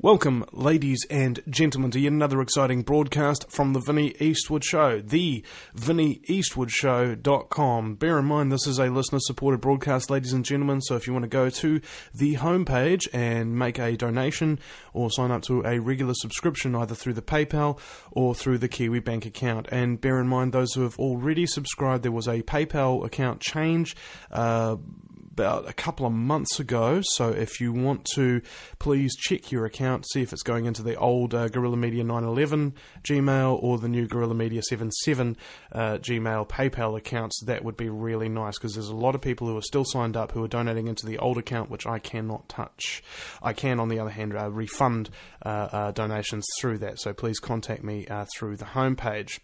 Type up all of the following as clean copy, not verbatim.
Welcome, ladies and gentlemen, to yet another exciting broadcast from the Vinny Eastwood Show, the VinnyEastwoodShow.com. Bear in mind, this is a listener-supported broadcast, ladies and gentlemen, so if you want to go to the homepage and make a donation or sign up to a regular subscription, either through the PayPal or through the Kiwi Bank account. And bear in mind, those who have already subscribed, there was a PayPal account change about a couple of months ago, so if you want to, please check your account, see if it's going into the old Guerrilla Media 911 Gmail or the new Guerrilla Media 77 Gmail PayPal accounts. That would be really nice, because there's a lot of people who are still signed up who are donating into the old account, which I cannot touch. I can, on the other hand, refund donations through that, so please contact me through the homepage.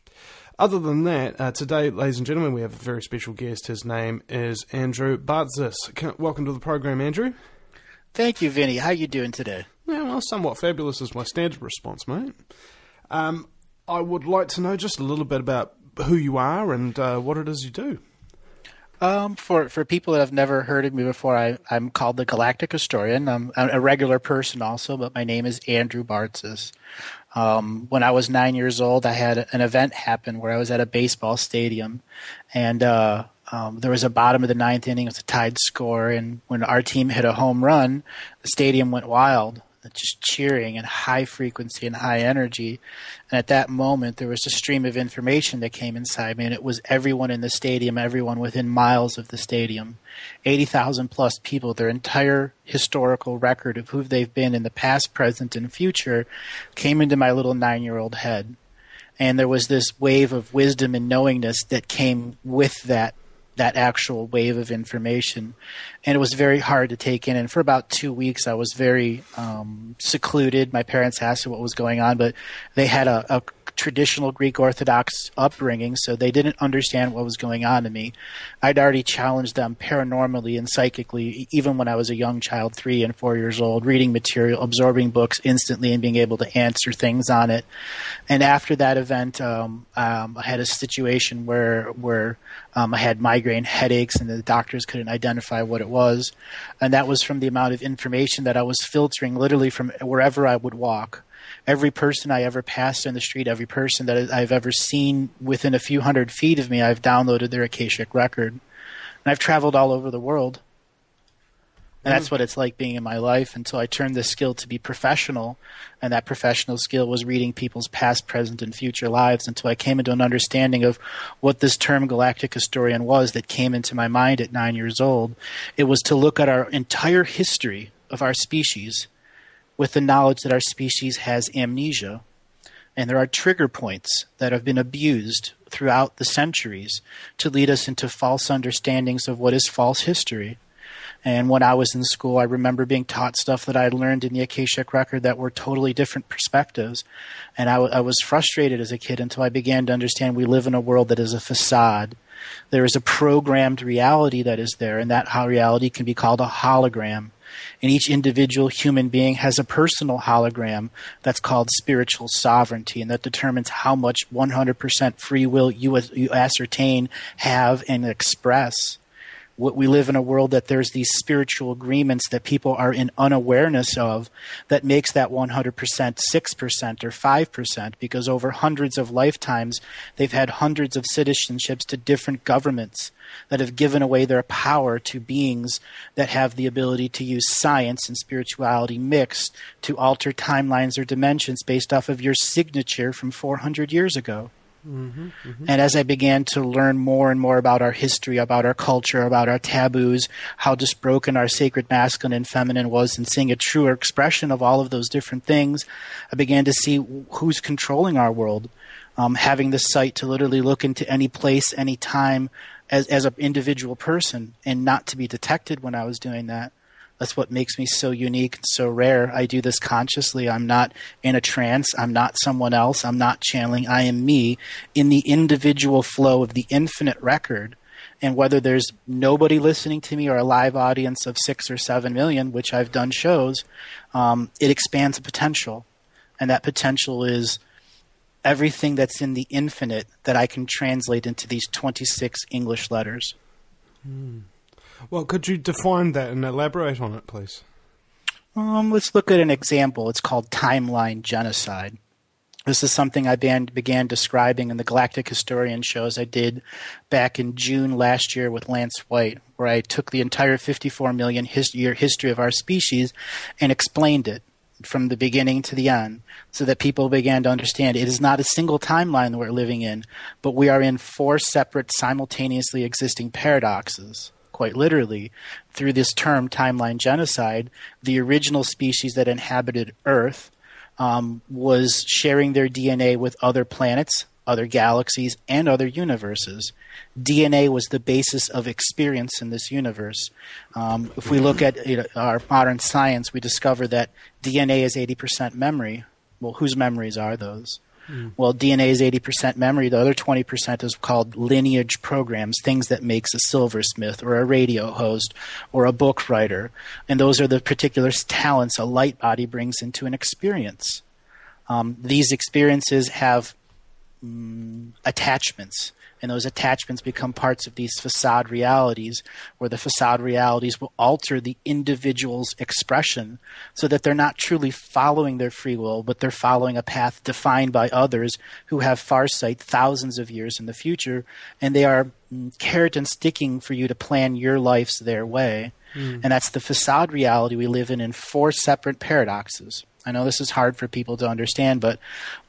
Other than that, today, ladies and gentlemen, we have a very special guest. His name is Andrew Bartzis. Welcome to the program, Andrew. Thank you, Vinny. How are you doing today? Yeah, well, somewhat fabulous is my standard response, mate. I would like to know just a little bit about who you are and what it is you do. For people that have never heard of me before, I'm called the Galactic historian. I'm a regular person also, but my name is Andrew Bartzis. When I was 9 years old, I had an event happen where I was at a baseball stadium, and there was a bottom of the ninth inning. It was a tied score, and when our team hit a home run, the stadium went wild, just cheering and high frequency and high energy. And at that moment, there was a stream of information that came inside me, and it was everyone in the stadium, everyone within miles of the stadium. 80,000 plus people, their entire historical record of who they've been in the past, present, and future came into my little 9-year-old head. And there was this wave of wisdom and knowingness that came with that actual wave of information. And it was very hard to take in. And for about 2 weeks, I was very secluded. My parents asked me what was going on, but they had a traditional Greek Orthodox upbringing, so they didn't understand what was going on to me. I'd already challenged them paranormally and psychically, even when I was a young child, 3 and 4 years old, reading material, absorbing books instantly, and being able to answer things on it. And after that event, I had a situation where I had migraine headaches, and the doctors couldn't identify what it was. And that was from the amount of information that I was filtering literally from wherever I would walk. Every person I ever passed in the street, every person that I've ever seen within a few hundred feet of me, I've downloaded their Akashic record. And I've traveled all over the world. And that's what it's like being in my life until I turned this skill to be professional. And that professional skill was reading people's past, present, and future lives until I came into an understanding of what this term galactic historian was that came into my mind at 9 years old. It was to look at our entire history of our species with the knowledge that our species has amnesia. And there are trigger points that have been abused throughout the centuries to lead us into false understandings of what is false history. And when I was in school, I remember being taught stuff that I had learned in the Akashic record that were totally different perspectives. And I was frustrated as a kid until I began to understand we live in a world that is a facade. There is a programmed reality that is there, and that reality can be called a hologram. And each individual human being has a personal hologram that's called spiritual sovereignty, and that determines how much 100% free will you ascertain, have, and express. We live in a world that there's these spiritual agreements that people are in unawareness of that makes that 100% 6% or 5%, because over hundreds of lifetimes they've had hundreds of citizenships to different governments that have given away their power to beings that have the ability to use science and spirituality mixed to alter timelines or dimensions based off of your signature from 400 years ago. Mm-hmm, mm-hmm. And as I began to learn more and more about our history, about our culture, about our taboos, how just broken our sacred masculine and feminine was, and seeing a truer expression of all of those different things, I began to see who's controlling our world. Having the sight to literally look into any place, any time, as an individual person, and not to be detected when I was doing that. That's what makes me so unique and so rare. I do this consciously. I'm not in a trance. I'm not someone else. I'm not channeling. I am me in the individual flow of the infinite record. And whether there's nobody listening to me or a live audience of 6 or 7 million, which I've done shows, it expands the potential. And that potential is everything that's in the infinite that I can translate into these 26 English letters. Well, could you define that and elaborate on it, please? Let's look at an example. It's called timeline genocide. This is something I began describing in the Galactic Historian shows I did back in June last year with Lance White, where I took the entire 54 million year history of our species and explained it from the beginning to the end so that people began to understand it is not a single timeline that we're living in, but we are in 4 separate simultaneously existing paradoxes. Quite literally, through this term timeline genocide, the original species that inhabited Earth was sharing their DNA with other planets, other galaxies, and other universes. DNA was the basis of experience in this universe. If we look at our modern science, we discover that DNA is 80% memory. Well, whose memories are those? Well, DNA is 80% memory. The other 20% is called lineage programs, things that makes a silversmith or a radio host or a book writer. And those are the particular talents a light body brings into an experience. These experiences have attachments, and those attachments become parts of these facade realities, where the facade realities will alter the individual's expression so that they're not truly following their free will, but they're following a path defined by others who have farsight thousands of years in the future, and they are carrot and sticking for you to plan your lives their way. And that's the facade reality we live in 4 separate paradoxes. I know this is hard for people to understand, but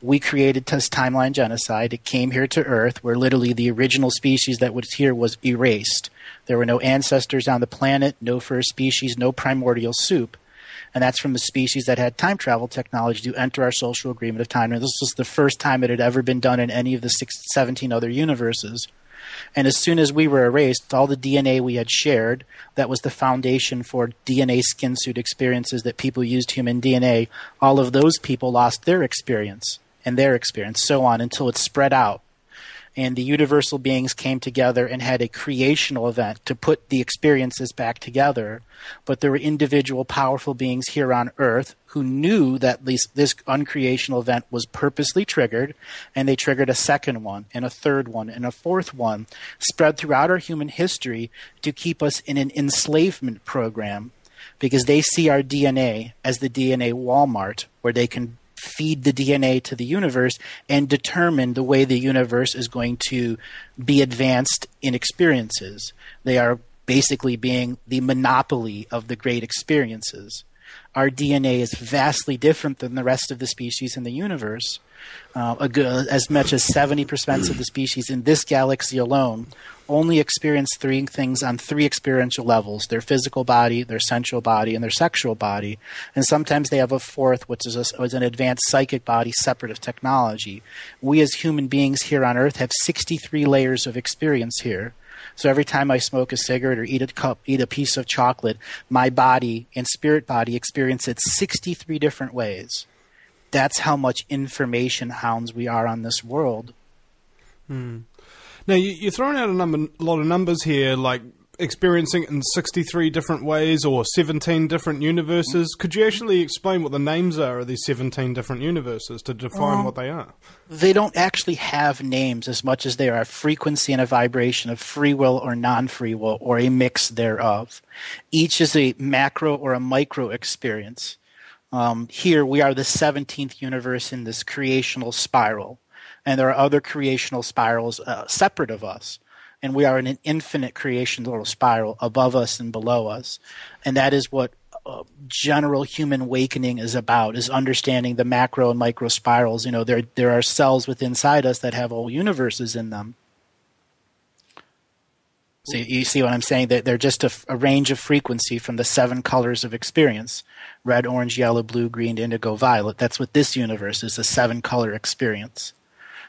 we created this timeline genocide. It came here to Earth, where literally the original species that was here was erased. There were no ancestors on the planet, no first species, no primordial soup. And that's from the species that had time travel technology to enter our social agreement of time. And this was the first time it had ever been done in any of the 17 other universes. And as soon as we were erased, all the DNA we had shared, that was the foundation for DNA skin suit experiences that people used human DNA, all of those people lost their experience and their experience, so on, until it spread out. And the universal beings came together and had a creational event to put the experiences back together. But there were individual powerful beings here on Earth who knew that this uncreational event was purposely triggered, and they triggered a second one, and a third one, and a fourth one, spread throughout our human history to keep us in an enslavement program, because they see our DNA as the DNA Walmart, where they can feed the DNA to the universe and determine the way the universe is going to be advanced in experiences. They are basically being the monopoly of the great experiences. Our DNA is vastly different than the rest of the species in the universe. As much as 70% of the species in this galaxy alone only experience 3 things on 3 experiential levels: their physical body, their sensual body, and their sexual body. And sometimes they have a 4th, which is an advanced psychic body separate of technology. We as human beings here on Earth have 63 layers of experience here. So every time I smoke a cigarette or eat a piece of chocolate, my body and spirit body experience it 63 different ways. That's how much information hounds we are on this world. Now, you're throwing out a lot of numbers here, like experiencing it in 63 different ways or 17 different universes. Could you actually explain what the names are of these 17 different universes to define what they are? They don't actually have names as much as they are a frequency and a vibration of free will or non-free will, or a mix thereof. Each is a macro or a micro experience. Here we are the 17th universe in this creational spiral. And there are other creational spirals separate of us. And we are in an infinite creational spiral above us and below us. And that is what general human awakening is about, is understanding the macro and micro spirals. There are cells within inside us that have whole universes in them. So you see what I'm saying? They're just a range of frequency from the 7 colors of experience: red, orange, yellow, blue, green, indigo, violet. That's what this universe is, a 7-color experience.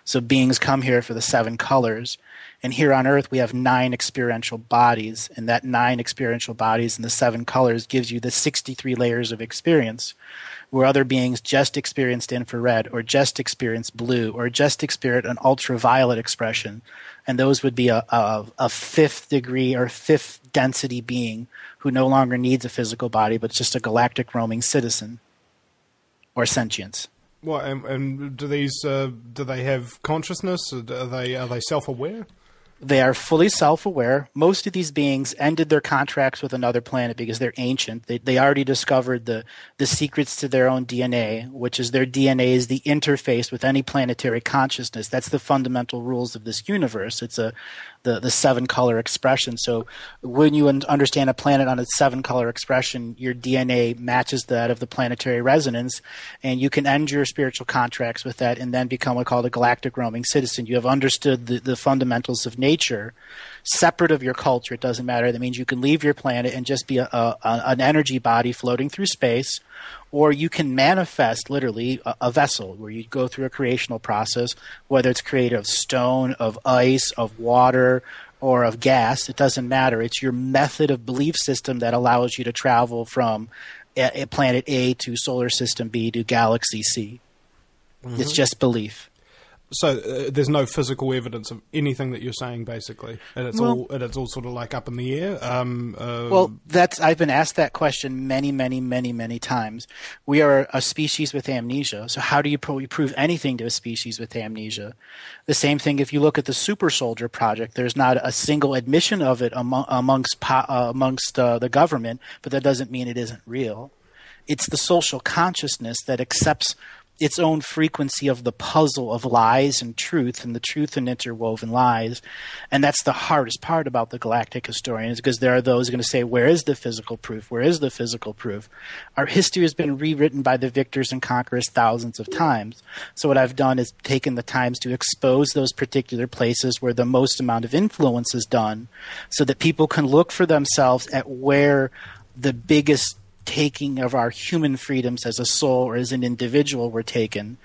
So beings come here for the 7 colors. And here on Earth, we have 9 experiential bodies. And that 9 experiential bodies and the 7 colors gives you the 63 layers of experience, where other beings just experienced infrared, or just experienced blue, or just experienced an ultraviolet expression. And those would be a 5th degree or 5th density being who no longer needs a physical body, but just a galactic roaming citizen or sentience. Well, and do they have consciousness? Are they self-aware? They are fully self-aware. Most of these beings ended their contracts with another planet because they're ancient. They already discovered the secrets to their own DNA, which is their DNA is the interface with any planetary consciousness. That's the fundamental rules of this universe. It's the 7-color expression. So when you understand a planet on its 7-color expression, your DNA matches that of the planetary resonance, and you can end your spiritual contracts with that and then become what's called a galactic roaming citizen. You have understood the fundamentals of nature, separate of your culture. It doesn't matter. That means you can leave your planet and just be an energy body floating through space, or you can manifest literally a vessel where you go through a creational process, whether it's created of stone, of ice, of water, or of gas. It doesn't matter. It's your method of belief system that allows you to travel from planet A to solar system B to galaxy C. Mm-hmm. It's just belief. So there's no physical evidence of anything that you're saying, basically, and it's all sort of like up in the air. I've been asked that question many times. We are a species with amnesia, so how do you prove anything to a species with amnesia? The same thing if you look at the Super Soldier Project. There's not a single admission of it amongst the government, but that doesn't mean it isn't real. It's the social consciousness that accepts its own frequency of the puzzle of lies and truth and interwoven lies. And that's the hardest part about the Galactic Historian, is because there are those who are going to say, where is the physical proof? Where is the physical proof? Our history has been rewritten by the victors and conquerors thousands of times. So what I've done is taken the times to expose those particular places where the most amount of influence is done, so that people can look for themselves at where the biggest taking of our human freedoms as a soul or as an individual were taken.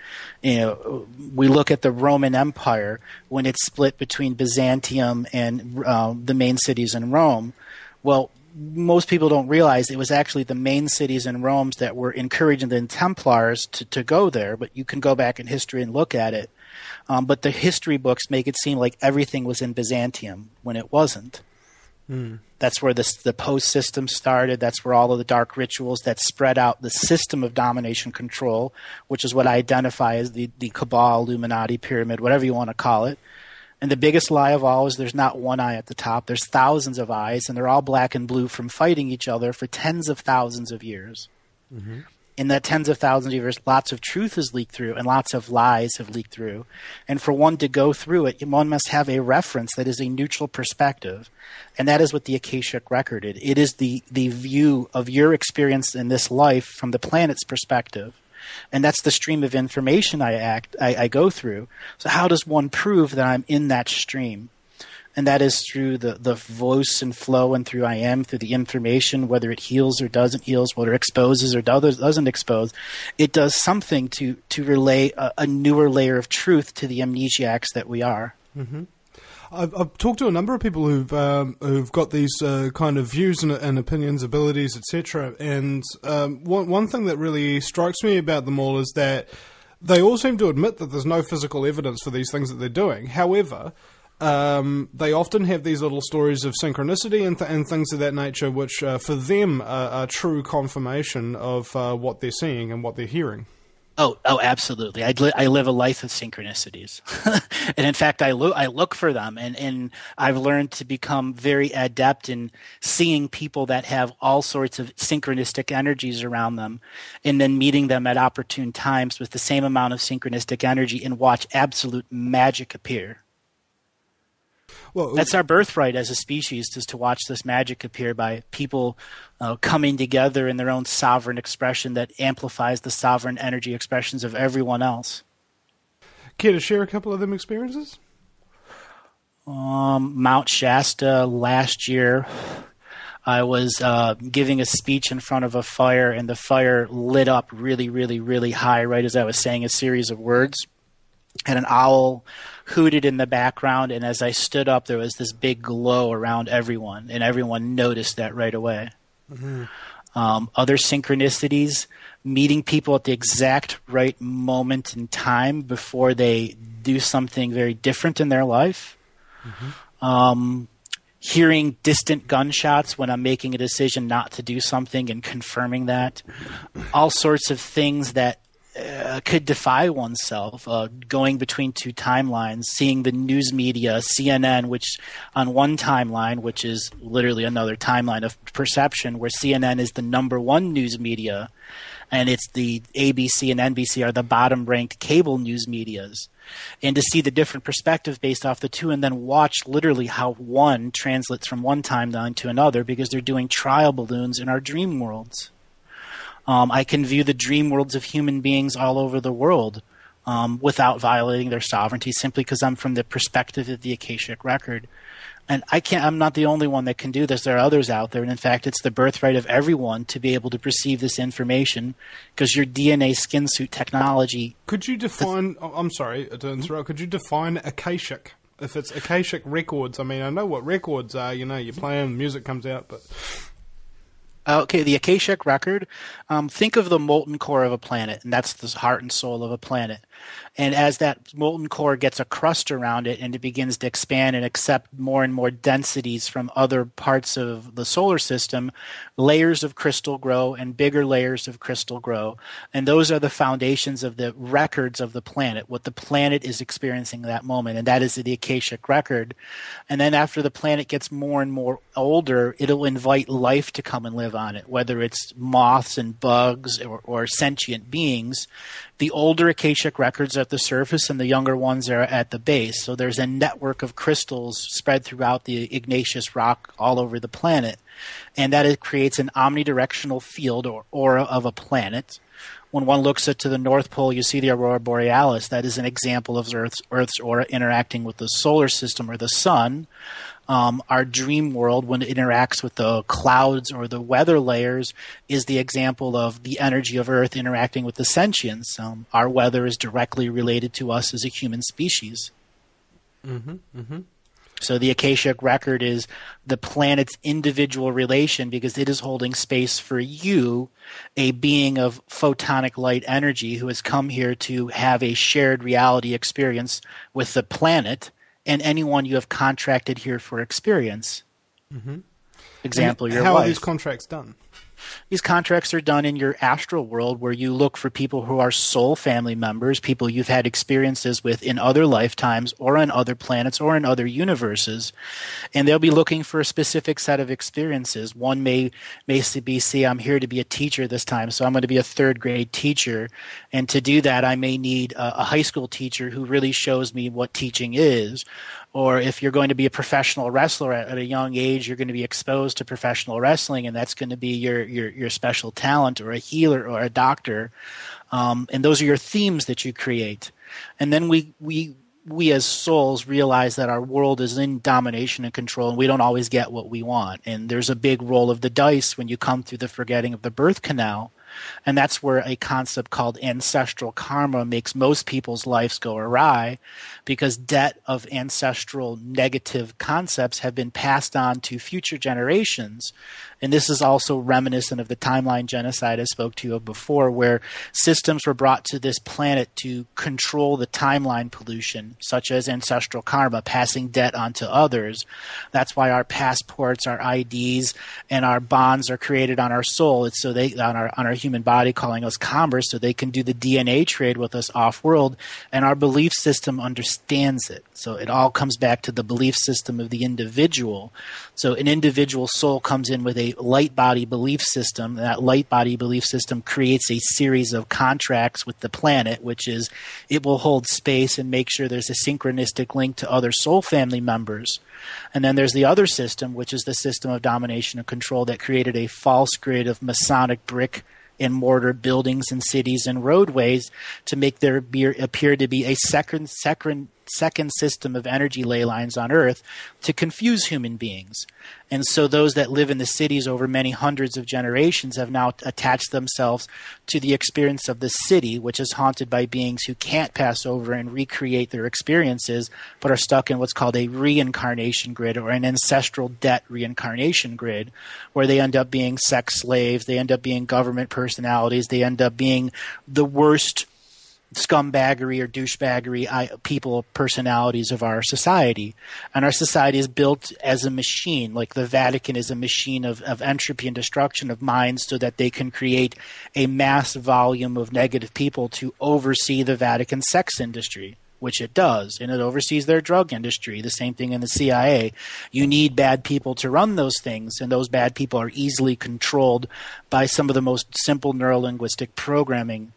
We look at the Roman Empire when it split between Byzantium and the main cities in Rome. Well, most people don't realize it was actually the main cities in Rome that were encouraging the Templars to go there, but you can go back in history and look at it. But the history books make it seem like everything was in Byzantium when it wasn't. That's where the post system started. That's where all of the dark rituals that spread out the system of domination control, which is what I identify as the Cabal, Illuminati, Pyramid, whatever you want to call it. And the biggest lie of all is there's not one eye at the top. There's thousands of eyes, and they're all black and blue from fighting each other for tens of thousands of years. Mm-hmm. In that tens of thousands of years, lots of truth has leaked through and lots of lies have leaked through. And for one to go through it, one must have a reference that is a neutral perspective. And that is what the Akashic Record is. It is the view of your experience in this life from the planet's perspective. And that's the stream of information I go through. So how does one prove that I'm in that stream? And that is through the voice and flow and through I am, through the information, whether it heals or doesn't heal, whether it exposes or doesn't expose. It does something to relay a newer layer of truth to the amnesiacs that we are. Mm-hmm. I've talked to a number of people who've got these kind of views and opinions, abilities, etc. And one thing that really strikes me about them all is that they all seem to admit that there's no physical evidence for these things that they're doing. However, they often have these little stories of synchronicity and things of that nature, which for them are true confirmation of what they're seeing and what they're hearing. Oh, absolutely. I live a life of synchronicities. And in fact, I look for them, and I've learned to become very adept in seeing people that have all sorts of synchronistic energies around them, and then meeting them at opportune times with the same amount of synchronistic energy and watch absolute magic appear. Well, that's our birthright as a species, is to watch this magic appear by people coming together in their own sovereign expression that amplifies the sovereign energy expressions of everyone else. Care to share a couple of them experiences? Mount Shasta last year, I was giving a speech in front of a fire, and the fire lit up really, really, really high right as I was saying a series of words. And an owl hooted in the background, and as I stood up, there was this big glow around everyone, and everyone noticed that right away. Mm-hmm. Other synchronicities, meeting people at the exact right moment in time before they do something very different in their life. Mm-hmm. Hearing distant gunshots when I'm making a decision not to do something and confirming that. All sorts of things that could defy oneself, going between two timelines, seeing the news media, CNN, which on one timeline, which is literally another timeline of perception, where CNN is the number one news media, and it's the ABC and NBC are the bottom-ranked cable news medias. And to see the different perspective based off the two, and then watch literally how one translates from one timeline to another, because they're doing trial balloons in our dream worlds. I can view the dream worlds of human beings all over the world without violating their sovereignty, simply because I'm from the perspective of the Akashic record. And I'm not the only one that can do this. There are others out there. And in fact, it's the birthright of everyone to be able to perceive this information, because your DNA skin suit technology. Could you define, I'm sorry to interrupt, could you define Akashic? If it's Akashic records, I mean, I know what records are, you play them, music comes out, but... Okay, the Akashic record, think of the molten core of a planet, and that's the heart and soul of a planet. And as that molten core gets a crust around it and it begins to expand and accept more and more densities from other parts of the solar system, layers of crystal grow and bigger layers of crystal grow. And those are the foundations of the records of the planet, what the planet is experiencing at that moment. And that is the Akashic record. And then after the planet gets more and more older, it'll invite life to come and live on it, whether it's moths and bugs or sentient beings. The older Akashic records are at the surface and the younger ones are at the base. So there's a network of crystals spread throughout the igneous rock all over the planet. And that it creates an omnidirectional field or aura of a planet. When one looks to the North Pole, you see the aurora borealis. That is an example of Earth's aura interacting with the solar system or the sun. Our dream world, when it interacts with the clouds or the weather layers, is the example of the energy of Earth interacting with the sentience. Our weather is directly related to us as a human species. Mm-hmm, mm-hmm. So the Akashic record is the planet's individual relation, because it is holding space for you, a being of photonic light energy who has come here to have a shared reality experience with the planet and anyone you have contracted here for experience. Mm-hmm. Example, your how wife. Are these contracts done? These contracts are done in your astral world, where you look for people who are soul family members, people you've had experiences with in other lifetimes or on other planets or in other universes. And they'll be looking for a specific set of experiences. One may be, see, I'm here to be a teacher this time, so I'm going to be a third grade teacher. And to do that, I may need a high school teacher who really shows me what teaching is. Or if you're going to be a professional wrestler at a young age, you're going to be exposed to professional wrestling, and that's going to be your special talent, or a healer or a doctor. And those are your themes that you create. And then we as souls realize that our world is in domination and control, and we don't always get what we want. And there's a big roll of the dice when you come through the forgetting of the birth canal. And that's where a concept called ancestral karma makes most people's lives go awry, because debt of ancestral negative concepts have been passed on to future generations. And this is also reminiscent of the timeline genocide I spoke to you of before, where systems were brought to this planet to control the timeline pollution, such as ancestral karma, passing debt on to others. That's why our passports, our IDs, and our bonds are created on our soul. It's so they on our human body, calling us commerce, so they can do the DNA trade with us off-world, and our belief system understands it. So it all comes back to the belief system of the individual. So an individual soul comes in with a light body belief system. That light body belief system creates a series of contracts with the planet, which is it will hold space and make sure there's a synchronistic link to other soul family members. And then there's the other system, which is the system of domination and control that created a false grid of Masonic brick and mortar buildings and cities and roadways to make there appear to be a second system of energy ley lines on Earth to confuse human beings. And so those that live in the cities over many hundreds of generations have now attached themselves to the experience of the city, which is haunted by beings who can't pass over and recreate their experiences, but are stuck in what's called a reincarnation grid, or an ancestral debt reincarnation grid, where they end up being sex slaves, they end up being government personalities, they end up being the worst scumbaggery or douchebaggery people, personalities of our society. And our society is built as a machine, like the Vatican is a machine of entropy and destruction of minds so that they can create a mass volume of negative people to oversee the Vatican sex industry, which it does, and it oversees their drug industry. The same thing in the CIA. You need bad people to run those things, and those bad people are easily controlled by some of the most simple neurolinguistic programming,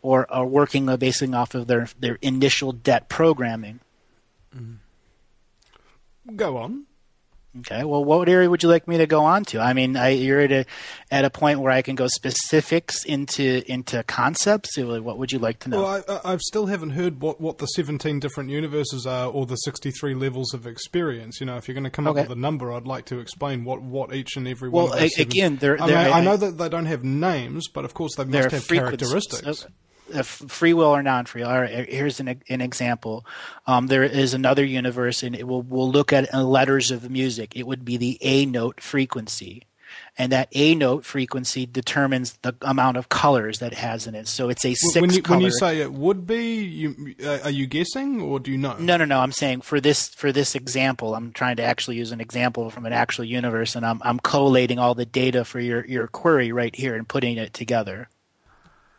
or are working basing off of their initial debt programming. Go on. Okay. Well, what area would you like me to go on to? I mean, you're at a point where I can go specifics into concepts. What would you like to know? Well, I still haven't heard what the 17 different universes are, or the 63 levels of experience. You know, if you're going to come up with a number, I'd like to explain what each and every one of those again, I know that they don't have names, but of course they must have characteristics. Free will or non-free will. All right, here's an example. There is another universe, and we'll look at letters of music. It would be the A note frequency, and that A note frequency determines the amount of colors that it has in it. So it's a six color. When you say it would be, are you guessing or do you know? No. I'm saying for this example, I'm trying to actually use an example from an actual universe, and I'm collating all the data for your query right here and putting it together.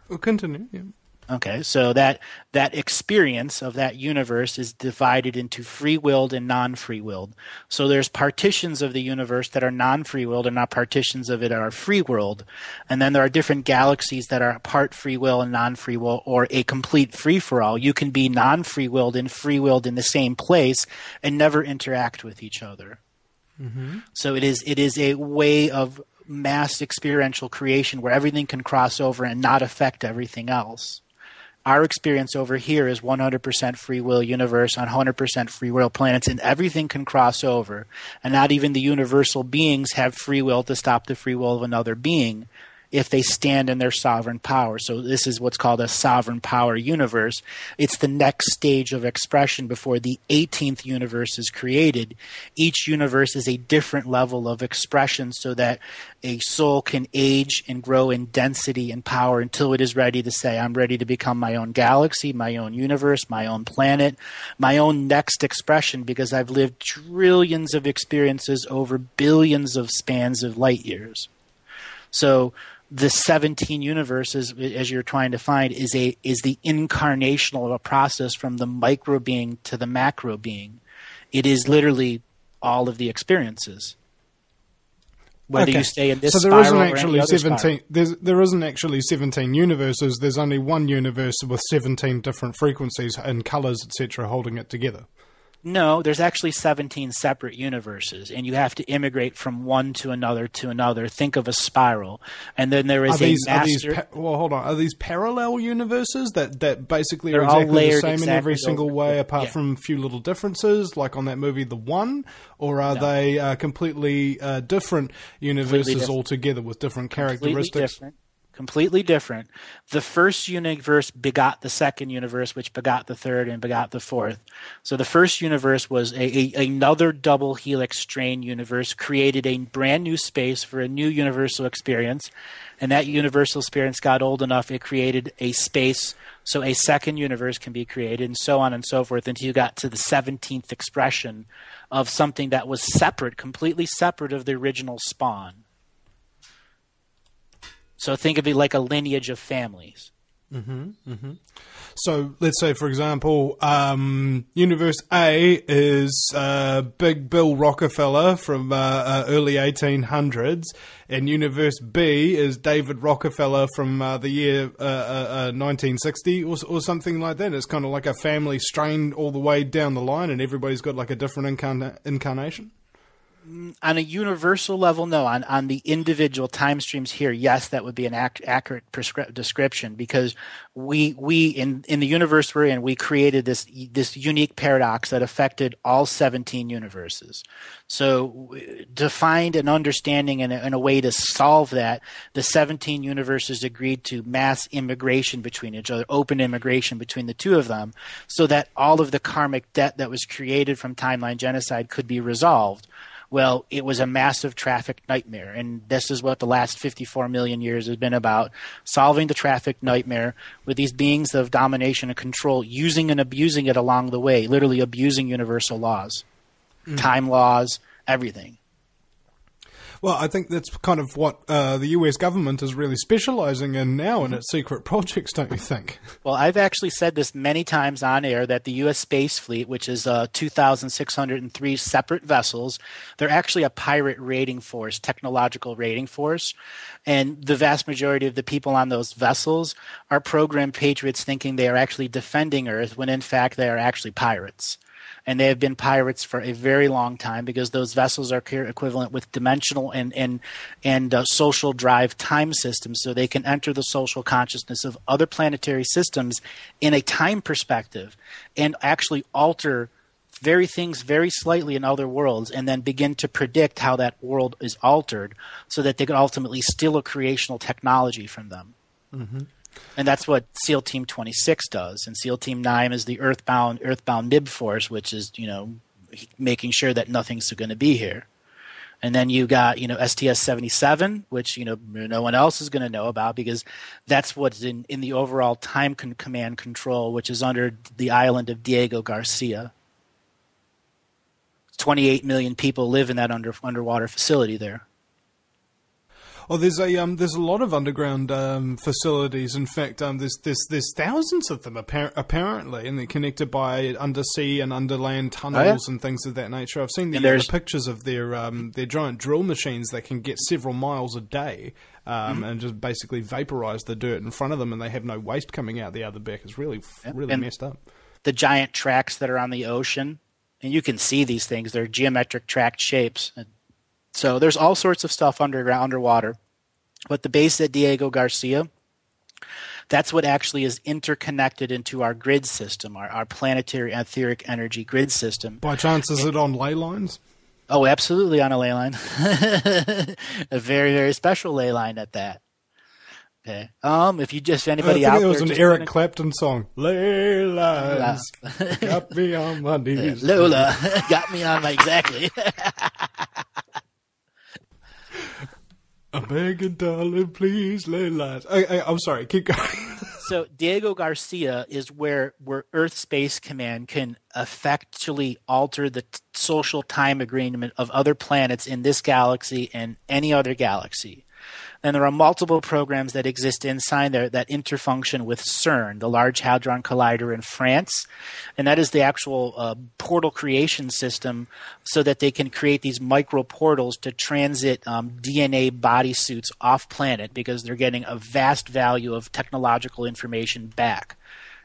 We'll continue. Yeah. Okay, so that experience of that universe is divided into free-willed and non-free-willed. So there's partitions of the universe that are non-free-willed and not partitions of it are free-willed. And then there are different galaxies that are part free-will and non-free-will, or a complete free-for-all. You can be non-free-willed and free-willed in the same place and never interact with each other. Mm-hmm. So it is a way of mass experiential creation where everything can cross over and not affect everything else. Our experience over here is 100% free will universe on 100% free will planets, and everything can cross over. And not even the universal beings have free will to stop the free will of another being if they stand in their sovereign power. So this is what's called a sovereign power universe. It's the next stage of expression before the 18th universe is created. Each universe is a different level of expression so that a soul can age and grow in density and power until it is ready to say, I'm ready to become my own galaxy, my own universe, my own planet, my own next expression, because I've lived trillions of experiences over billions of spans of light years. So the 17 universes, as you're trying to find, is the incarnational of a process from the micro being to the macro being. It is literally all of the experiences. Whether you stay in this so there spiral isn't actually or any 17. There isn't actually 17 universes. There's only one universe with 17 different frequencies and colors, etc., holding it together. No, there's actually 17 separate universes, and you have to immigrate from one to another to another. Think of a spiral. And then there is a master... hold on. Are these parallel universes that basically They're are exactly the same in every exactly single way, apart from a few little differences, like on that movie The One? Or are they completely different universes altogether with different characteristics? Completely different. The first universe begot the second universe, which begot the third and begot the fourth. So the first universe was another double helix strain universe, created a brand new space for a new universal experience. And that universal experience got old enough, it created a space so a second universe can be created, and so on and so forth, until you got to the 17th expression of something that was separate, completely separate of the original spawn. So think of it like a lineage of families. Mm-hmm, mm-hmm. So let's say, for example, Universe A is Big Bill Rockefeller from early 1800s, and Universe B is David Rockefeller from the year 1960 or something like that. It's kind of like a family strain all the way down the line, and everybody's got like a different incarnation. On a universal level, no. On the individual time streams here, yes, that would be an accurate description, because we in the universe we're in, we created this unique paradox that affected all 17 universes. So to find an understanding and a way to solve that, the 17 universes agreed to mass immigration between each other, open immigration between the two of them, so that all of the karmic debt that was created from timeline genocide could be resolved. Well, it was a massive traffic nightmare, and this is what the last 54 million years has been about, solving the traffic nightmare with these beings of domination and control, using and abusing it along the way, literally abusing universal laws, time laws, everything. Well, I think that's kind of what the US government is really specializing in now in its secret projects, don't you think? Well, I've actually said this many times on air that the U.S. Space Fleet, which is 2,603 separate vessels, they're actually a pirate raiding force, technological raiding force. And the vast majority of the people on those vessels are programmed patriots thinking they are actually defending Earth when in fact they are actually pirates. And they have been pirates for a very long time because those vessels are equivalent with dimensional and social drive time systems, so they can enter the social consciousness of other planetary systems in a time perspective and actually alter things very slightly in other worlds and then begin to predict how that world is altered so that they can ultimately steal a creational technology from them. Mm-hmm. And that's what SEAL Team 26 does. And SEAL Team 9 is the Earthbound Nib Force, which is, making sure that nothing's going to be here. And then you got, STS-77, which, no one else is going to know about because that's what's in the overall time command control, which is under the island of Diego Garcia. 28 million people live in that underwater facility there. Oh, there's a lot of underground facilities. In fact, there's thousands of them apparently, and they're connected by undersea and underland tunnels and things of that nature. I've seen the pictures of their giant drill machines that can get several miles a day, and just basically vaporize the dirt in front of them, and they have no waste coming out the other back. It's really messed up. The giant tracks that are on the ocean, and you can see these things. They're geometric tracked shapes. So there's all sorts of stuff underwater. But the base at Diego Garcia, that's what actually is interconnected into our grid system, our planetary etheric energy grid system. By chance, is it on ley lines? Oh, absolutely on a ley line. A very, very special ley line at that. Okay. If anybody out there, it was an Eric Clapton song. Ley lines got me on my knees. Lola got me on my exactly. I beg you, darling, please lay lines. I'm sorry, keep going. So Diego Garcia is where Earth Space Command can effectually alter the social time agreement of other planets in this galaxy and any other galaxy. And there are multiple programs that exist inside there that interfunction with CERN, the Large Hadron Collider in France. And that is the actual portal creation system so that they can create these micro portals to transit DNA bodysuits off planet because they're getting a vast value of technological information back.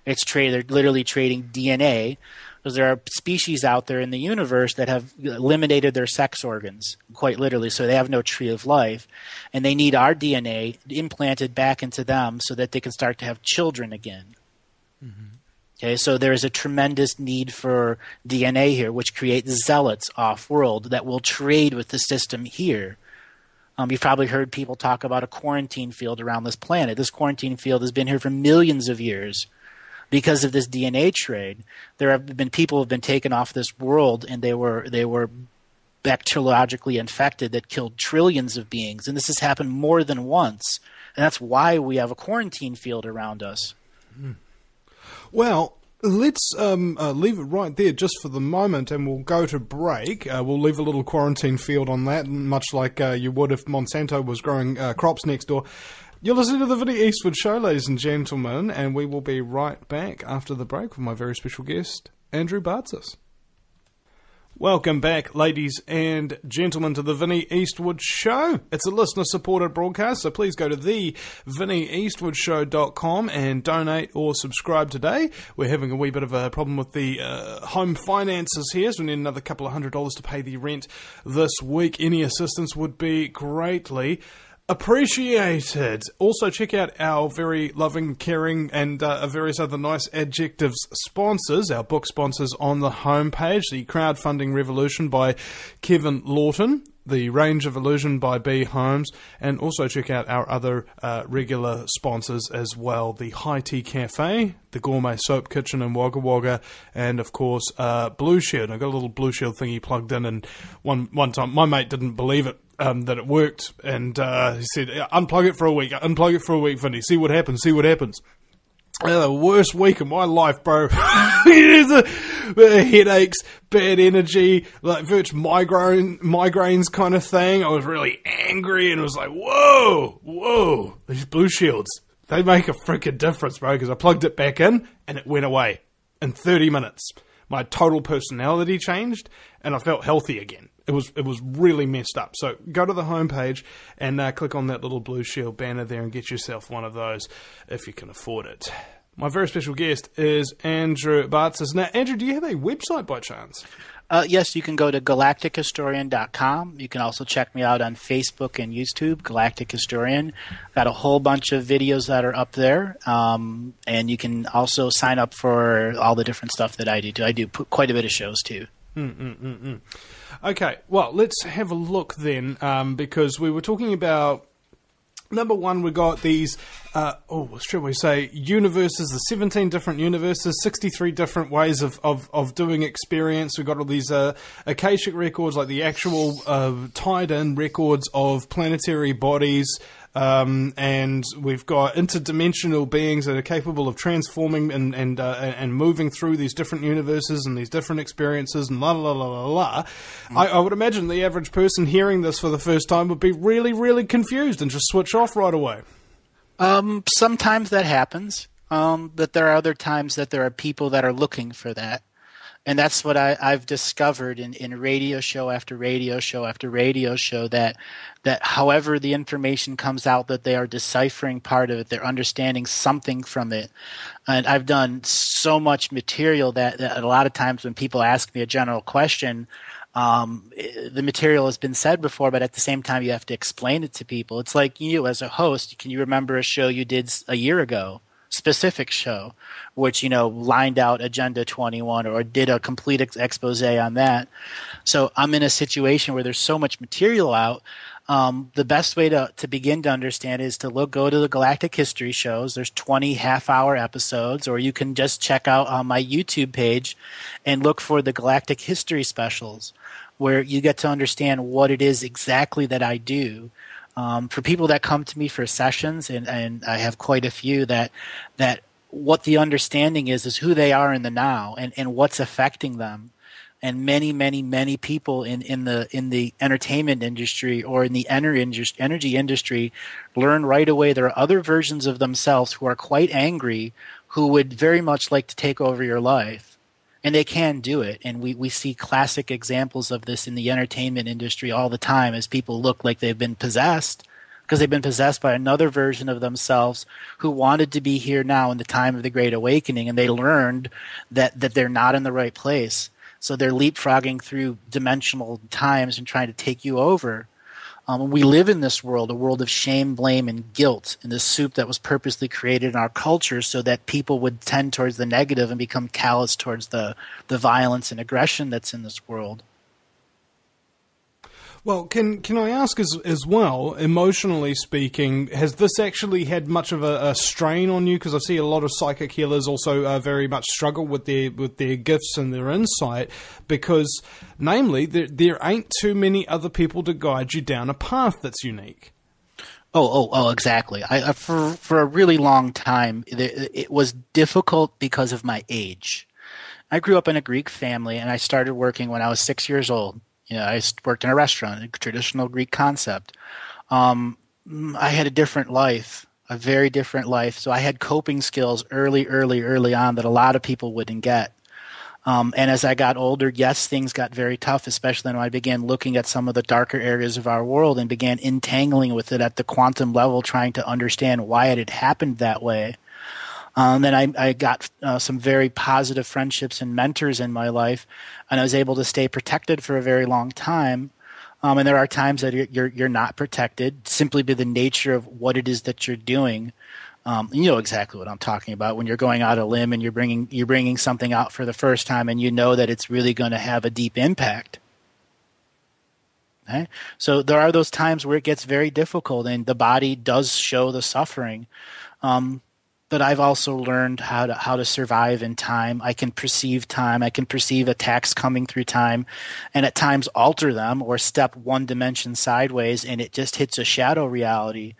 They're literally trading DNA because there are species out there in the universe that have eliminated their sex organs, quite literally, so they have no tree of life. And they need our DNA implanted back into them so that they can start to have children again. Mm-hmm. Okay, so there is a tremendous need for DNA here, which creates zealots off-world that will trade with the system here. You've probably heard people talk about a quarantine field around this planet. This quarantine field has been here for millions of years. Because of this DNA trade, there have been people who have been taken off this world, and they were bacteriologically infected that killed trillions of beings. And this has happened more than once, and that's why we have a quarantine field around us. Well, let's leave it right there just for the moment, and we'll go to break. We'll leave a little quarantine field on that, much like you would if Monsanto was growing crops next door. You're listening to the Vinny Eastwood Show, ladies and gentlemen, and we will be right back after the break with my very special guest, Andrew Bartzis. Welcome back, ladies and gentlemen, to the Vinny Eastwood Show. It's a listener-supported broadcast, so please go to thevinnyeastwoodshow.com and donate or subscribe today. We're having a wee bit of a problem with the home finances here, so we need another couple of $100 to pay the rent this week. Any assistance would be greatly appreciated. Also, check out our very loving, caring, and various other nice adjectives sponsors, our book sponsors on the homepage, The Crowdfunding Revolution by Kevin Lawton. The Range of Illusion by B. Holmes, and also check out our other regular sponsors as well, the High Tea Cafe, the Gourmet Soap Kitchen in Wagga Wagga, and of course Blue Shield. I got a little Blue Shield thingy plugged in, and one time my mate didn't believe it, that it worked, and he said, unplug it for a week, Vinny, see what happens. The worst week of my life, bro. Headaches, bad energy, like virtual migraines kind of thing. I was really angry and it was like, whoa, these Blue Shields, they make a freaking difference, bro, because I plugged it back in and it went away in 30 minutes. My total personality changed and I felt healthy again. It was really messed up. So go to the homepage and click on that little Blue Shield banner there and get yourself one of those if you can afford it. My very special guest is Andrew Bartzis. Now, Andrew, do you have a website by chance? Yes, you can go to galactichistorian.com. You can also check me out on Facebook and YouTube, Galactic Historian. Got a whole bunch of videos that are up there. And you can also sign up for all the different stuff that I do. I do quite a bit of shows, too. Okay, well, let's have a look then, because we were talking about, number one, we got these, should we say, universes, the 17 different universes, 63 different ways of doing experience. We've got all these Akashic records, like the actual tied-in records of planetary bodies, and we've got interdimensional beings that are capable of transforming and moving through these different universes and these different experiences and la la la la la. I would imagine the average person hearing this for the first time would be really, really confused and just switch off right away. Sometimes that happens, but there are other times that there are people that are looking for that. And that's what I've discovered in radio show after radio show after radio show, that however the information comes out, that they are deciphering part of it, they're understanding something from it. And I've done so much material that a lot of times when people ask me a general question, the material has been said before, but at the same time you have to explain it to people. It's like you as a host, can you remember a show you did a year ago? Specific show, which, lined out Agenda 21 or did a complete expose on that. So I'm in a situation where there's so much material out. The best way to begin to understand is to go to the Galactic History shows. There's 20 half-hour episodes, or you can just check out on my YouTube page and look for the Galactic History specials, where you get to understand what it is exactly that I do. For people that come to me for sessions, and I have quite a few, that what the understanding is who they are in the now and what's affecting them. And many people in the entertainment industry or in the energy industry learn right away there are other versions of themselves who are quite angry, who would very much like to take over your life. And they can do it. And we see classic examples of this in the entertainment industry all the time, as people look like they've been possessed because they've been possessed by another version of themselves who wanted to be here now in the time of the Great Awakening, and they learned that they're not in the right place. So they're leapfrogging through dimensional times and trying to take you over. We live in this world, a world of shame, blame, and guilt, in this soup that was purposely created in our culture so that people would tend towards the negative and become callous towards the violence and aggression that's in this world. Well, can I ask as well, emotionally speaking, has this actually had much of a strain on you? Because I see a lot of psychic healers also very much struggle with their gifts and their insight, because, namely, there ain't too many other people to guide you down a path that's unique. Oh, exactly. For a really long time, it was difficult because of my age. I grew up in a Greek family, and I started working when I was 6 years old. I worked in a restaurant, a traditional Greek concept. I had a different life, a very different life. So I had coping skills early on that a lot of people wouldn't get. And as I got older, yes, things got very tough, especially when I began looking at some of the darker areas of our world and began entangling with it at the quantum level, trying to understand why it had happened that way. Then I got some very positive friendships and mentors in my life, and I was able to stay protected for a very long time. And there are times that you're not protected simply by the nature of what it is that you're doing. You know exactly what I'm talking about when you're going out a limb and you're bringing something out for the first time, and you know that it's really going to have a deep impact. Okay? So there are those times where it gets very difficult and the body does show the suffering. But I've also learned how to survive in time. I can perceive time. I can perceive attacks coming through time, and at times alter them or step one dimension sideways, and it just hits a shadow reality.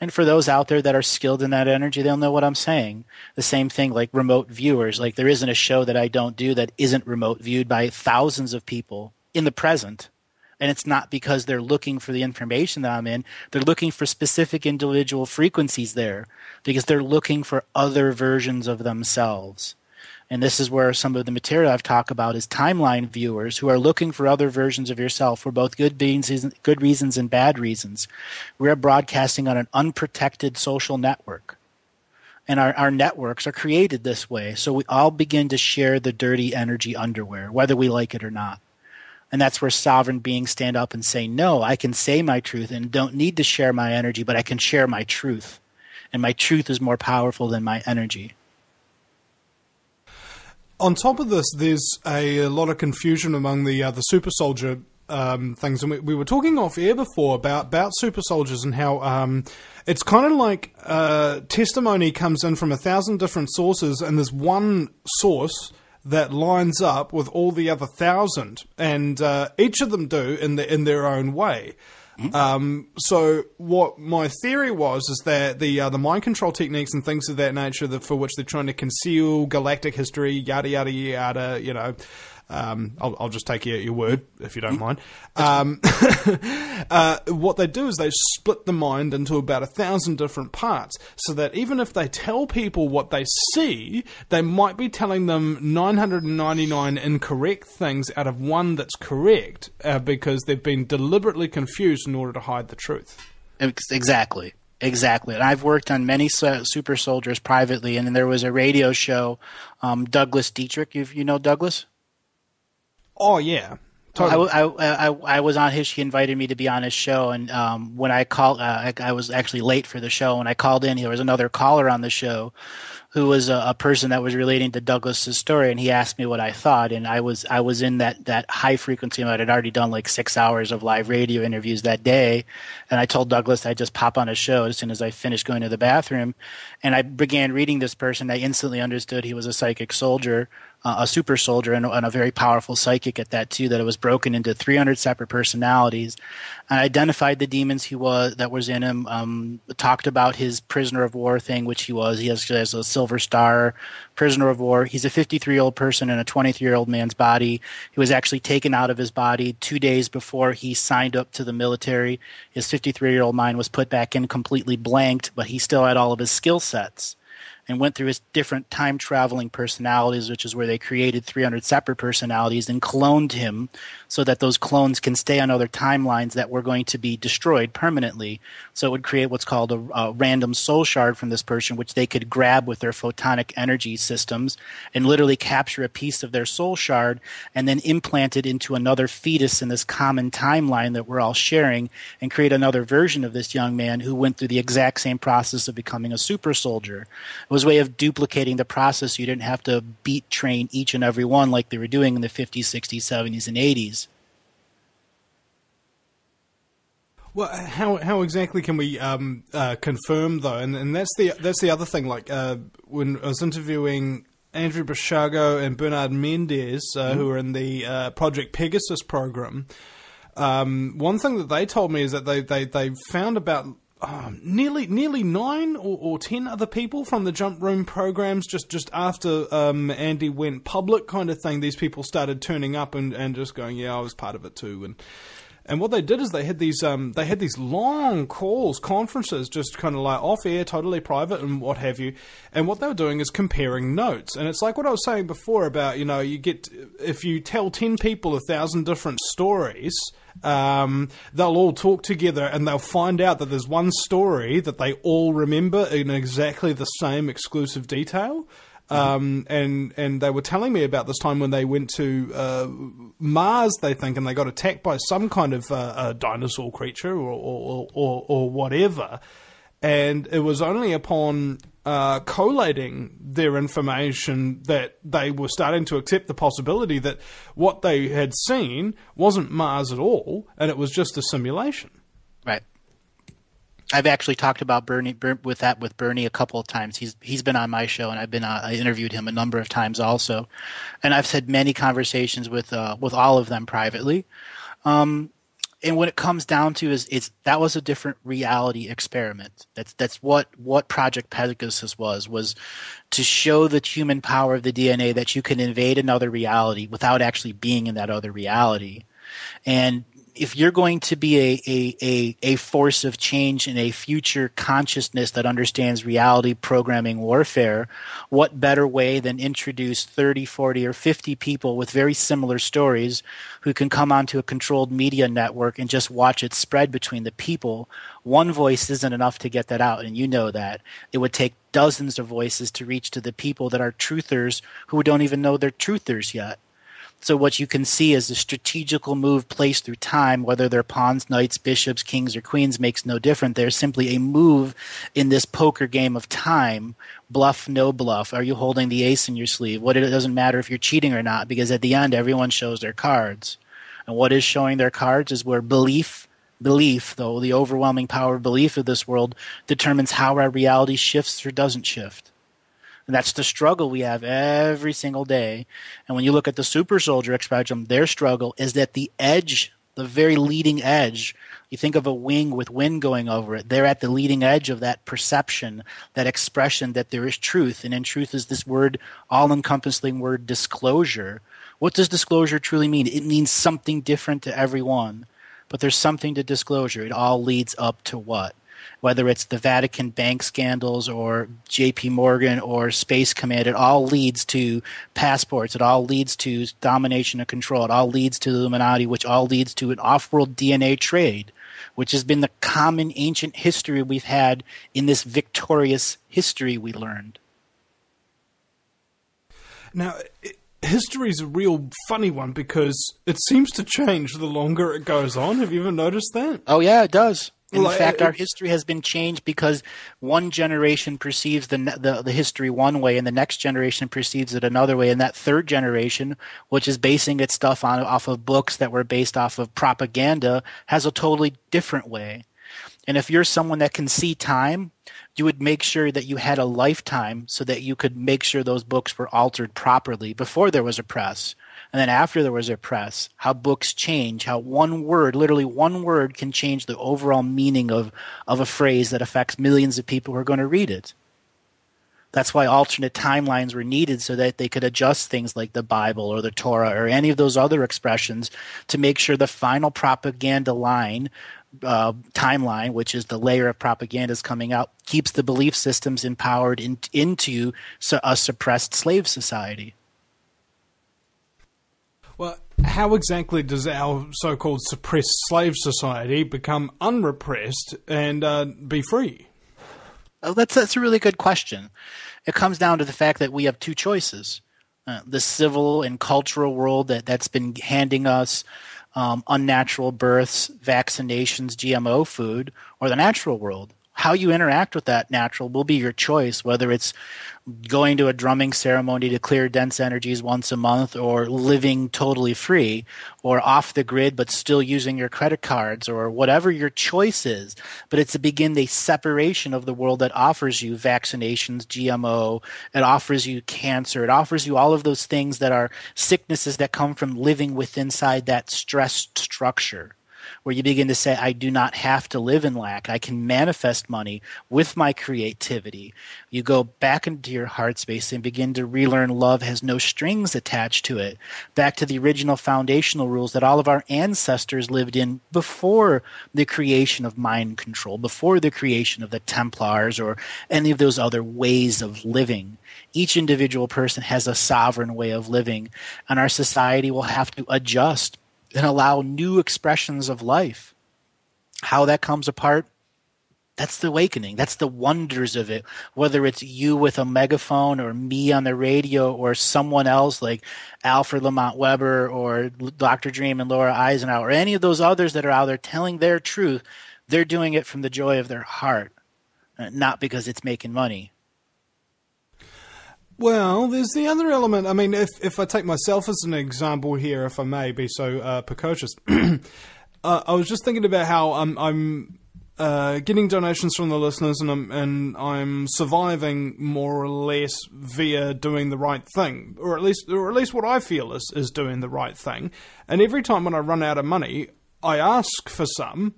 And for those out there that are skilled in that energy, they'll know what I'm saying. The same thing like remote viewers. Like there isn't a show that I don't do that isn't remote viewed by thousands of people in the present. And it's not because they're looking for the information that I'm in. They're looking for specific individual frequencies there because they're looking for other versions of themselves. And this is where some of the material I've talked about is timeline viewers who are looking for other versions of yourself for both good reasons and bad reasons. We're broadcasting on an unprotected social network. And our networks are created this way. So we all begin to share the dirty energy underwear, whether we like it or not. And that's where sovereign beings stand up and say, no, I can say my truth and don't need to share my energy, but I can share my truth. And my truth is more powerful than my energy. On top of this, there's a lot of confusion among the super soldier things. And we were talking off air before about super soldiers and how it's kind of like testimony comes in from 1,000 different sources, and there's one source that lines up with all the other 1,000, and each of them do in their own way. So what my theory was is that the mind control techniques and things of that nature for which they're trying to conceal galactic history, yada yada yada, you know. I'll just take your word if you don't mind. What they do is they split the mind into about 1,000 different parts, so that even if they tell people what they see, they might be telling them 999 incorrect things out of one that's correct, because they've been deliberately confused in order to hide the truth. Exactly. Exactly. And I've worked on many super soldiers privately, and then there was a radio show, Douglas Dietrich. You know Douglas? Oh, yeah. Totally. I was on his. He invited me to be on his show, and when I called, I was actually late for the show. When I called in, there was another caller on the show who was a person that was relating to Douglas's story, and he asked me what I thought, and I was in that high frequency mode. I'd already done like 6 hours of live radio interviews that day, and I told Douglas I'd just pop on his show as soon as I finished going to the bathroom, and I began reading this person. I instantly understood he was a psychic soldier. A super soldier and a very powerful psychic at that too, that it was broken into 300 separate personalities. I identified the demons that was in him, talked about his prisoner of war thing, which he was. He has a silver star, prisoner of war. He's a 53-year-old person in a 23-year-old man's body. He was actually taken out of his body 2 days before he signed up to the military. His 53-year-old mind was put back in completely blanked, but he still had all of his skill sets, and went through his different time-traveling personalities, which is where they created 300 separate personalities and cloned him so that those clones can stay on other timelines that were going to be destroyed permanently. So it would create what's called a random soul shard from this person, which they could grab with their photonic energy systems and literally capture a piece of their soul shard and then implant it into another fetus in this common timeline that we're all sharing and create another version of this young man who went through the exact same process of becoming a super soldier. It was a way of duplicating the process. You didn't have to beat train each and every one like they were doing in the 50s, 60s, 70s, and 80s. Well, how exactly can we confirm though? And that's the other thing. Like when I was interviewing Andrew Basiago and Bernard Mendez, who are in the Project Pegasus program, one thing that they told me is that they found about nearly 9 or 10 other people from the jump room programs just after Andy went public, kind of thing. These people started turning up and just going, yeah, I was part of it too. And what they did is they had these long calls, conferences, just kind of like off air, totally private and what have you. And what they were doing is comparing notes. And it's like what I was saying before about, you know, if you tell 10 people 1,000 different stories, they'll all talk together and they'll find out that there's one story that they all remember in exactly the same exclusive detail. And they were telling me about this time when they went to Mars, they think, and they got attacked by some kind of dinosaur creature or whatever. And it was only upon collating their information, that they were starting to accept the possibility that what they had seen wasn't Mars at all, and it was just a simulation. Right. I've actually talked about Bernie with Bernie a couple of times. He's been on my show, and I interviewed him a number of times also, and I've had many conversations with all of them privately. And when it comes down to that was a different reality experiment. That's what Project Pegasus was to show the human power of the DNA, that you can invade another reality without actually being in that other reality. And if you're going to be a force of change in a future consciousness that understands reality programming warfare, what better way than introduce 30, 40, or 50 people with very similar stories who can come onto a controlled media network and just watch it spread between the people? One voice isn't enough to get that out, and you know that. It would take dozens of voices to reach to the people that are truthers who don't even know they're truthers yet. So what you can see is a strategical move placed through time, whether they're pawns, knights, bishops, kings, or queens, makes no difference. They're simply a move in this poker game of time. Bluff, no bluff. Are you holding the ace in your sleeve? It doesn't matter if you're cheating or not, because at the end, everyone shows their cards. And what is showing their cards is where belief, though, the overwhelming power of belief of this world, determines how our reality shifts or doesn't shift. And that's the struggle we have every single day. And when you look at the super soldier spectrum, their struggle is that the edge, the very leading edge, you think of a wing with wind going over it, they're at the leading edge of that perception, that expression that there is truth. And in truth is this word, all-encompassing word, disclosure. What does disclosure truly mean? It means something different to everyone. But there's something to disclosure. It all leads up to what? Whether it's the Vatican bank scandals or J.P. Morgan or Space Command, it all leads to passports. It all leads to domination and control. It all leads to the Illuminati, which all leads to an off-world DNA trade, which has been the common ancient history we've had in this victorious history we learned. Now, history is a real funny one because it seems to change the longer it goes on. Have you ever noticed that? Oh, yeah, it does. In fact, our history has been changed because one generation perceives the history one way and the next generation perceives it another way. And that third generation, which is basing its stuff off of books that were based off of propaganda, has a totally different way. And if you're someone that can see time, you would make sure that you had a lifetime so that you could make sure those books were altered properly before there was a press. And then after there was a press, how books change, how one word, literally one word, can change the overall meaning of a phrase that affects millions of people who are going to read it. That's why alternate timelines were needed, so that they could adjust things like the Bible or the Torah or any of those other expressions to make sure the final propaganda line, timeline, which is the layer of propagandas coming out, keeps the belief systems empowered into a suppressed slave society. Well, how exactly does our so-called suppressed slave society become unrepressed and be free? Oh, that's a really good question. It comes down to the fact that we have two choices. The civil and cultural world that's been handing us unnatural births, vaccinations, GMO food, or the natural world. How you interact with that natural will be your choice, whether it's going to a drumming ceremony to clear dense energies once a month, or living totally free, or off the grid but still using your credit cards, or whatever your choice is. But it's to begin the separation of the world that offers you vaccinations, GMO, it offers you cancer, it offers you all of those things that are sicknesses that come from living within inside that stressed structure, where you begin to say, I do not have to live in lack. I can manifest money with my creativity. You go back into your heart space and begin to relearn love has no strings attached to it. Back to the original foundational rules that all of our ancestors lived in before the creation of mind control, before the creation of the Templars or any of those other ways of living. Each individual person has a sovereign way of living, and our society will have to adjust and allow new expressions of life. How that comes apart, that's the awakening. That's the wonders of it. Whether it's you with a megaphone or me on the radio or someone else like Alfred Lamont Weber or Dr. Dream and Laura Eisenhower or any of those others that are out there telling their truth, they're doing it from the joy of their heart, not because it's making money. Well, there's the other element. I mean, if I take myself as an example here, if I may be so precocious, I was just thinking about how I'm getting donations from the listeners, and I'm surviving more or less via doing the right thing, or at least what I feel is doing the right thing. And every time when I run out of money, I ask for some,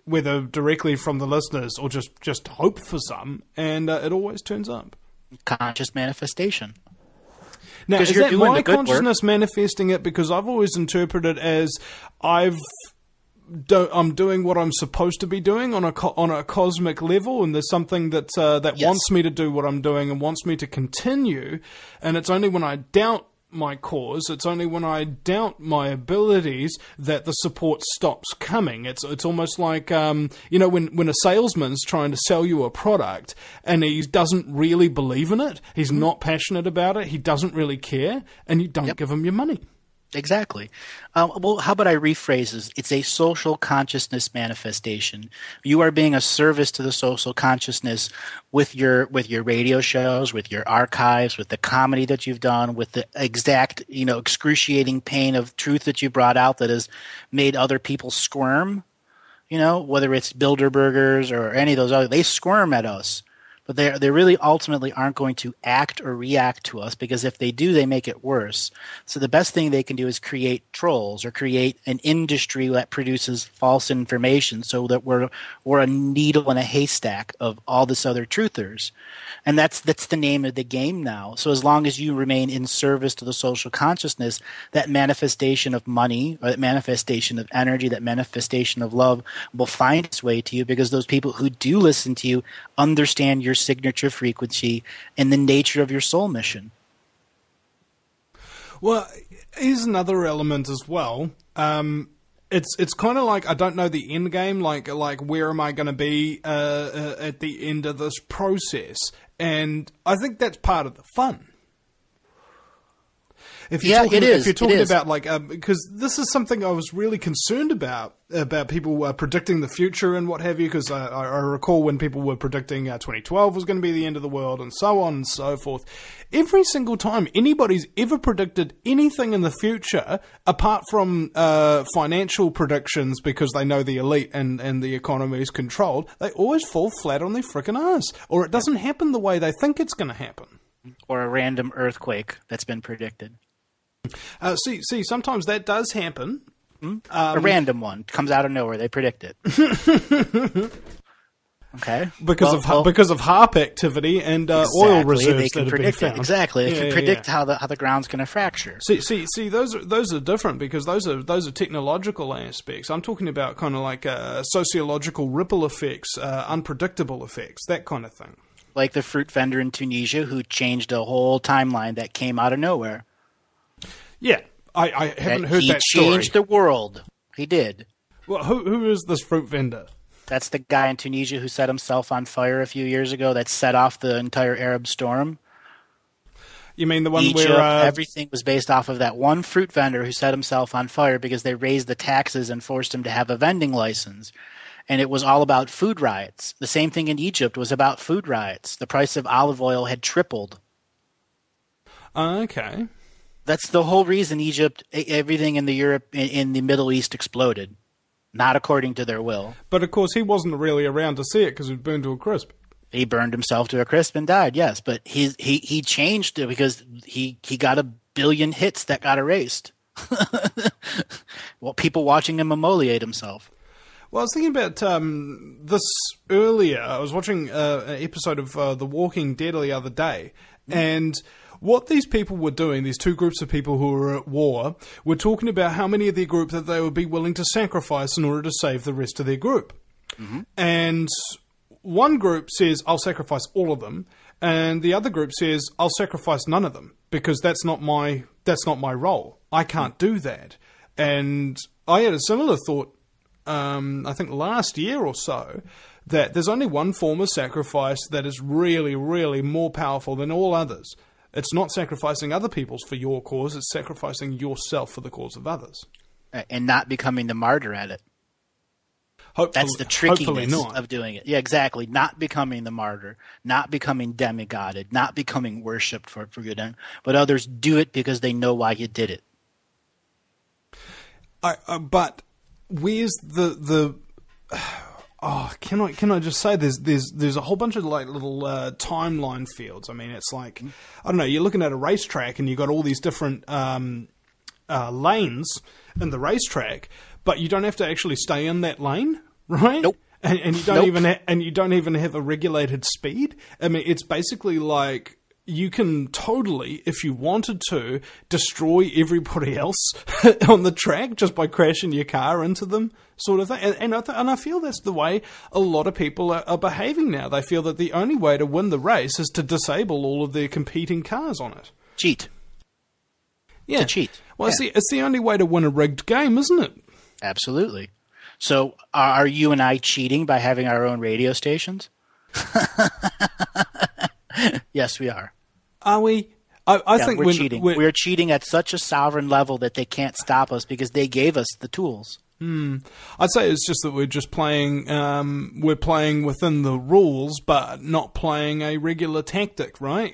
whether directly from the listeners or just hope for some, and it always turns up. Conscious manifestation. Now, is that my consciousness manifesting it? Because I've always interpreted it as I'm doing what I'm supposed to be doing on a cosmic level, and there's something that yes, wants me to do what I'm doing and wants me to continue. And it's only when I doubt my cause, it's only when I doubt my abilities that the support stops coming. It's almost like when a salesman's trying to sell you a product and he doesn't really believe in it, he's not passionate about it, he doesn't really care, and you don't give him your money. Exactly. Well, how about I rephrase this? It's a social consciousness manifestation. You are being a service to the social consciousness with your radio shows, with your archives, with the comedy that you've done, with the exact, excruciating pain of truth that you brought out that has made other people squirm. Whether it's Bilderbergers or any of those other, they squirm at us. But they really ultimately aren't going to act or react to us, because if they do, they make it worse. So the best thing they can do is create trolls or create an industry that produces false information, so that we're a needle in a haystack of all this other truthers. And that's the name of the game now. So as long as you remain in service to the social consciousness, that manifestation of money, or that manifestation of energy, that manifestation of love will find its way to you, because those people who do listen to you understand your signature frequency and the nature of your soul mission. Well, here's another element as well. It's kind of like, I don't know the end game, like where am I going to be at the end of this process? And I think that's part of the fun. If you're talking about because this is something I was really concerned about people predicting the future and what have you, because I recall when people were predicting 2012 was going to be the end of the world and so on and so forth. Every single time anybody's ever predicted anything in the future, apart from financial predictions because they know the elite and the economy is controlled, they always fall flat on their frickin' ass, or it doesn't happen the way they think it's going to happen. Or a random earthquake that's been predicted. See, sometimes that does happen. A random one comes out of nowhere. They predict it. Okay. Because of HAARP activity and oil reserves they can that predict have been found. Exactly. They can predict how the ground's going to fracture. See, those are different, because those are technological aspects. I'm talking about kind of like sociological ripple effects, unpredictable effects, that kind of thing. Like the fruit vendor in Tunisia who changed a whole timeline that came out of nowhere. Yeah, I haven't heard that story. He changed the world. He did. Well, who is this fruit vendor? That's the guy in Tunisia who set himself on fire a few years ago that set off the entire Arab storm. You mean the one Egypt, where... everything was based off of that one fruit vendor who set himself on fire because they raised the taxes and forced him to have a vending license. And it was all about food riots. The same thing in Egypt was about food riots. The price of olive oil had tripled. Okay. That's the whole reason Egypt, everything in the Middle East exploded. Not according to their will. But of course he wasn't really around to see it because it burned to a crisp. He burned himself to a crisp and died, yes. But he changed it because he got 1 billion hits that got erased. Well, people watching him immolate himself. Well, I was thinking about this earlier. I was watching an episode of The Walking Dead the other day, and what these people were doing, these two groups of people who were at war, were talking about how many of their group that they would be willing to sacrifice in order to save the rest of their group. Mm-hmm. And one group says, I'll sacrifice all of them, and the other group says, I'll sacrifice none of them, because that's not my role. I can't do that. And I had a similar thought, I think last year or so, that there's only one form of sacrifice that is really, really more powerful than all others. It's not sacrificing other people's for your cause, it's sacrificing yourself for the cause of others. And not becoming the martyr at it. That's the trickiness of doing it. Yeah, exactly. Not becoming the martyr, not becoming demigodded, not becoming worshipped for good end, but others do it because they know why you did it. But where's the can I just say there's a whole bunch of like little timeline fields. I mean, it's like, I don't know, you're looking at a racetrack and you've got all these different lanes in the racetrack, but you don't have to actually stay in that lane, right? Nope. And you don't you don't even have a regulated speed. I mean, it's basically like, you can totally, if you wanted to, destroy everybody else on the track just by crashing your car into them, sort of thing. And I feel that's the way a lot of people are behaving now. They feel that the only way to win the race is to disable all of their competing cars on it. Cheat. Yeah. To cheat. Well, yeah. It's the only way to win a rigged game, isn't it? Absolutely. So are you and I cheating by having our own radio stations? Yes, we are. Are we? I think we're cheating. We're cheating at such a sovereign level that they can't stop us because they gave us the tools. I'd say it's just that we're just playing. We're playing within the rules, but not playing a regular tactic, right?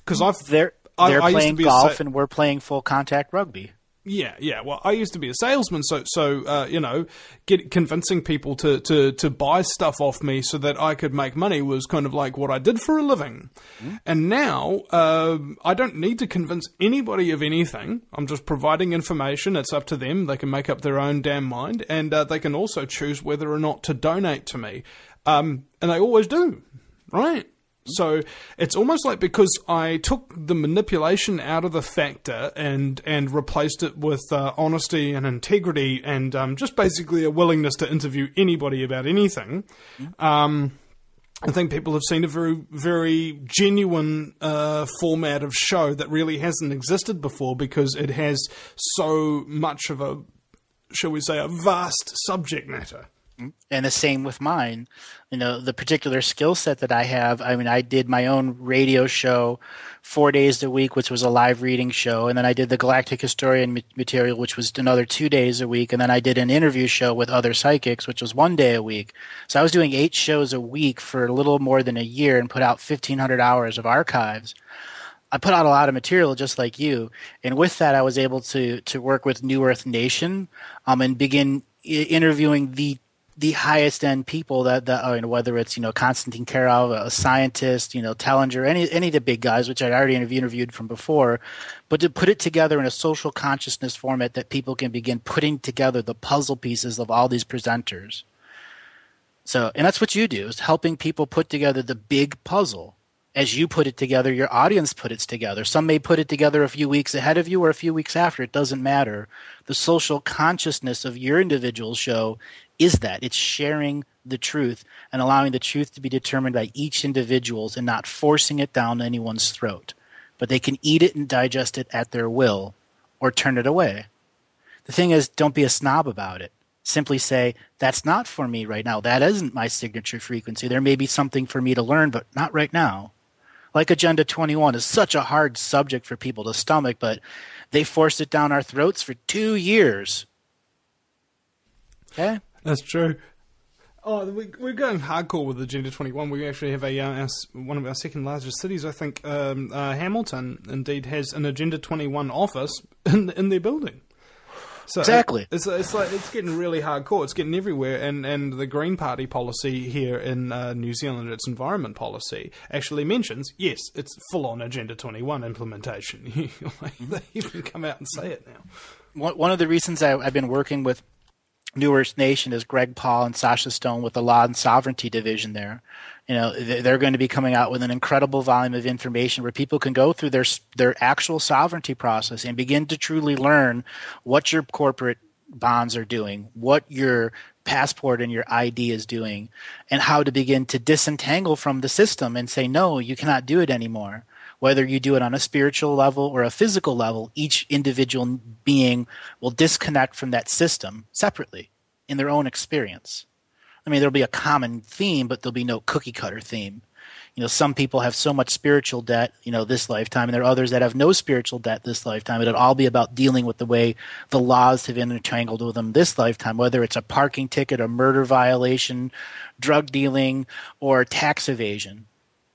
Because they're playing golf and we're playing full contact rugby. Yeah. Well, I used to be a salesman, so you know, convincing people to buy stuff off me so that I could make money was kind of like what I did for a living. And now I don't need to convince anybody of anything. I'm just providing information. It's up to them. They can make up their own damn mind, and they can also choose whether or not to donate to me. And they always do, right? So it's almost like, because I took the manipulation out of the factor and replaced it with honesty and integrity and just basically a willingness to interview anybody about anything. I think people have seen a very, very genuine format of show that really hasn't existed before, because it has so much of a, shall we say, a vast subject matter. And the same with mine. You know, the particular skill set that I have, I mean, I did my own radio show 4 days a week, which was a live reading show. And then I did the Galactic Historian material, which was another 2 days a week. And then I did an interview show with other psychics, which was 1 day a week. So I was doing 8 shows a week for a little more than a year and put out 1,500 hours of archives. I put out a lot of material just like you. And with that, I was able to work with New Earth Nation and begin interviewing the highest end people that whether it's, you know, Konstantin Karov, a scientist, you know, Tellinger, any of the big guys, which I'd already interviewed from before, but to put it together in a social consciousness format that people can begin putting together the puzzle pieces of all these presenters. So, and that's what you do, is helping people put together the big puzzle. As you put it together, your audience put it together. Some may put it together a few weeks ahead of you or a few weeks after. It doesn't matter. The social consciousness of your individual show is that. It's sharing the truth and allowing the truth to be determined by each individual's and not forcing it down anyone's throat. But they can eat it and digest it at their will or turn it away. The thing is, don't be a snob about it. Simply say, that's not for me right now. That isn't my signature frequency. There may be something for me to learn, but not right now. Like Agenda 21 is such a hard subject for people to stomach, but they forced it down our throats for 2 years. Okay? That's true. Oh, we're going hardcore with Agenda 21. We actually have one of our second largest cities, I think, Hamilton, indeed has an Agenda 21 office in their building. So exactly. It's like it's getting really hardcore. It's getting everywhere, and the Green Party policy here in New Zealand, its environment policy, actually mentions, yes, it's full-on Agenda 21 implementation. They even come out and say it now. One of the reasons I've been working with New Earth Nation is Greg Paul and Sasha Stone with the Law and Sovereignty Division there. You know, they're going to be coming out with an incredible volume of information where people can go through their actual sovereignty process and begin to truly learn what your corporate bonds are doing, what your passport and your ID is doing, and how to begin to disentangle from the system and say, no, you cannot do it anymore. Whether you do it on a spiritual level or a physical level, each individual being will disconnect from that system separately in their own experience. I mean, there'll be a common theme, but there'll be no cookie cutter theme. Some people have so much spiritual debt, this lifetime, and there are others that have no spiritual debt this lifetime. It'll all be about dealing with the way the laws have intertangled with them this lifetime, whether it's a parking ticket, a murder violation, drug dealing, or tax evasion,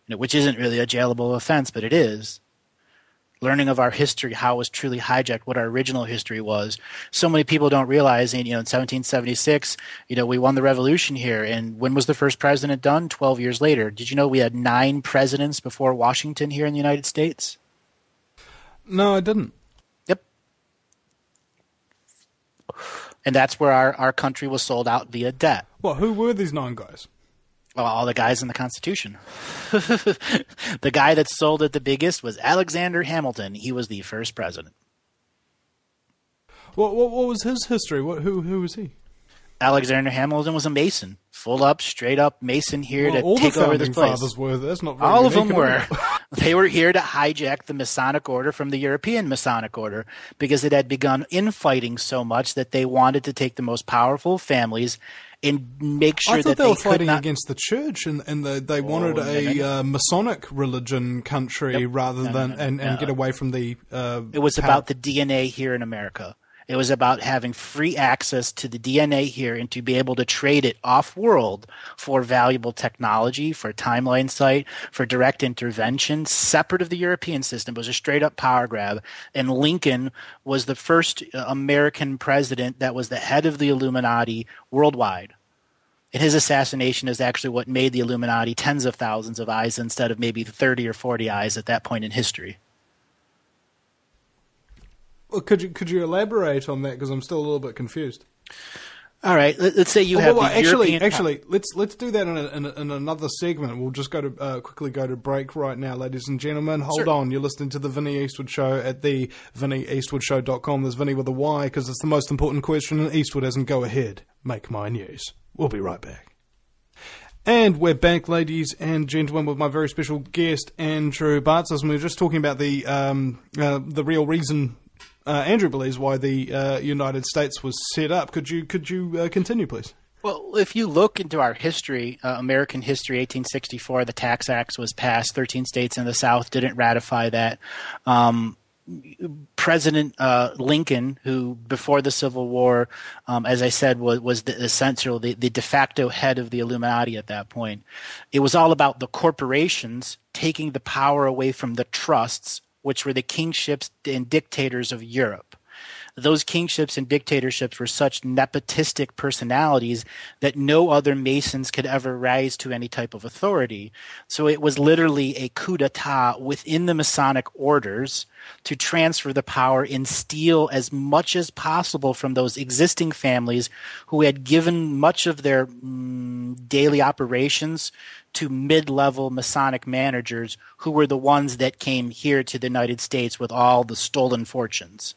which isn't really a jailable offense, but it is. Learning of our history, how it was truly hijacked, what our original history was. So many people don't realize, in 1776, we won the revolution here. And when was the first president done? 12 years later. Did you know we had 9 presidents before Washington here in the United States? No, I didn't. Yep. And that's where our country was sold out via debt. Well, who were these 9 guys? Well, all the guys in the Constitution. The guy that sold it the biggest was Alexander Hamilton. He was the first president. What was his history? Who was he? Alexander Hamilton was a Mason, full up, straight up Mason here to take over this place. All the founding fathers were. That's not very all of them unique were. They were here to hijack the Masonic order from the European Masonic order because it had begun infighting so much that they wanted to take the most powerful families and make sure that they were fighting against the church, and they wanted a Masonic religion country rather than get away from the. It was about the DNA here in America. It was about having free access to the DNA here and to be able to trade it off-world for valuable technology, for timeline sight, for direct intervention, separate of the European system. It was a straight-up power grab. And Lincoln was the first American president that was the head of the Illuminati worldwide. And his assassination is actually what made the Illuminati tens of thousands of eyes instead of maybe 30 or 40 eyes at that point in history. Well, could you elaborate on that, because I'm still a little bit confused. All right, let's say you have actually, let's do that in another segment. We'll just go to quickly go to break right now, ladies and gentlemen. Hold on, you're listening to the Vinny Eastwood Show at the VinnyEastwoodShow.com. There's Vinny with a Y because it's the most important question, and Eastwood hasn't go ahead. Make my news. We'll be right back. And we're back, ladies and gentlemen, with my very special guest, Andrew Bartzis. And we were just talking about the real reason Andrew believes why the United States was set up. Could you continue, please? Well, if you look into our history, American history, 1864, the Tax Act was passed. 13 states in the South didn't ratify that. President Lincoln, who before the Civil War, as I said, was the de facto head of the Illuminati at that point. It was all about the corporations taking the power away from the trusts, which were the kingships and dictators of Europe. Those kingships and dictatorships were such nepotistic personalities that no other Masons could ever rise to any type of authority. So it was literally a coup d'etat within the Masonic orders to transfer the power and steal as much as possible from those existing families who had given much of their daily operations to mid-level Masonic managers who were the ones that came here to the United States with all the stolen fortunes.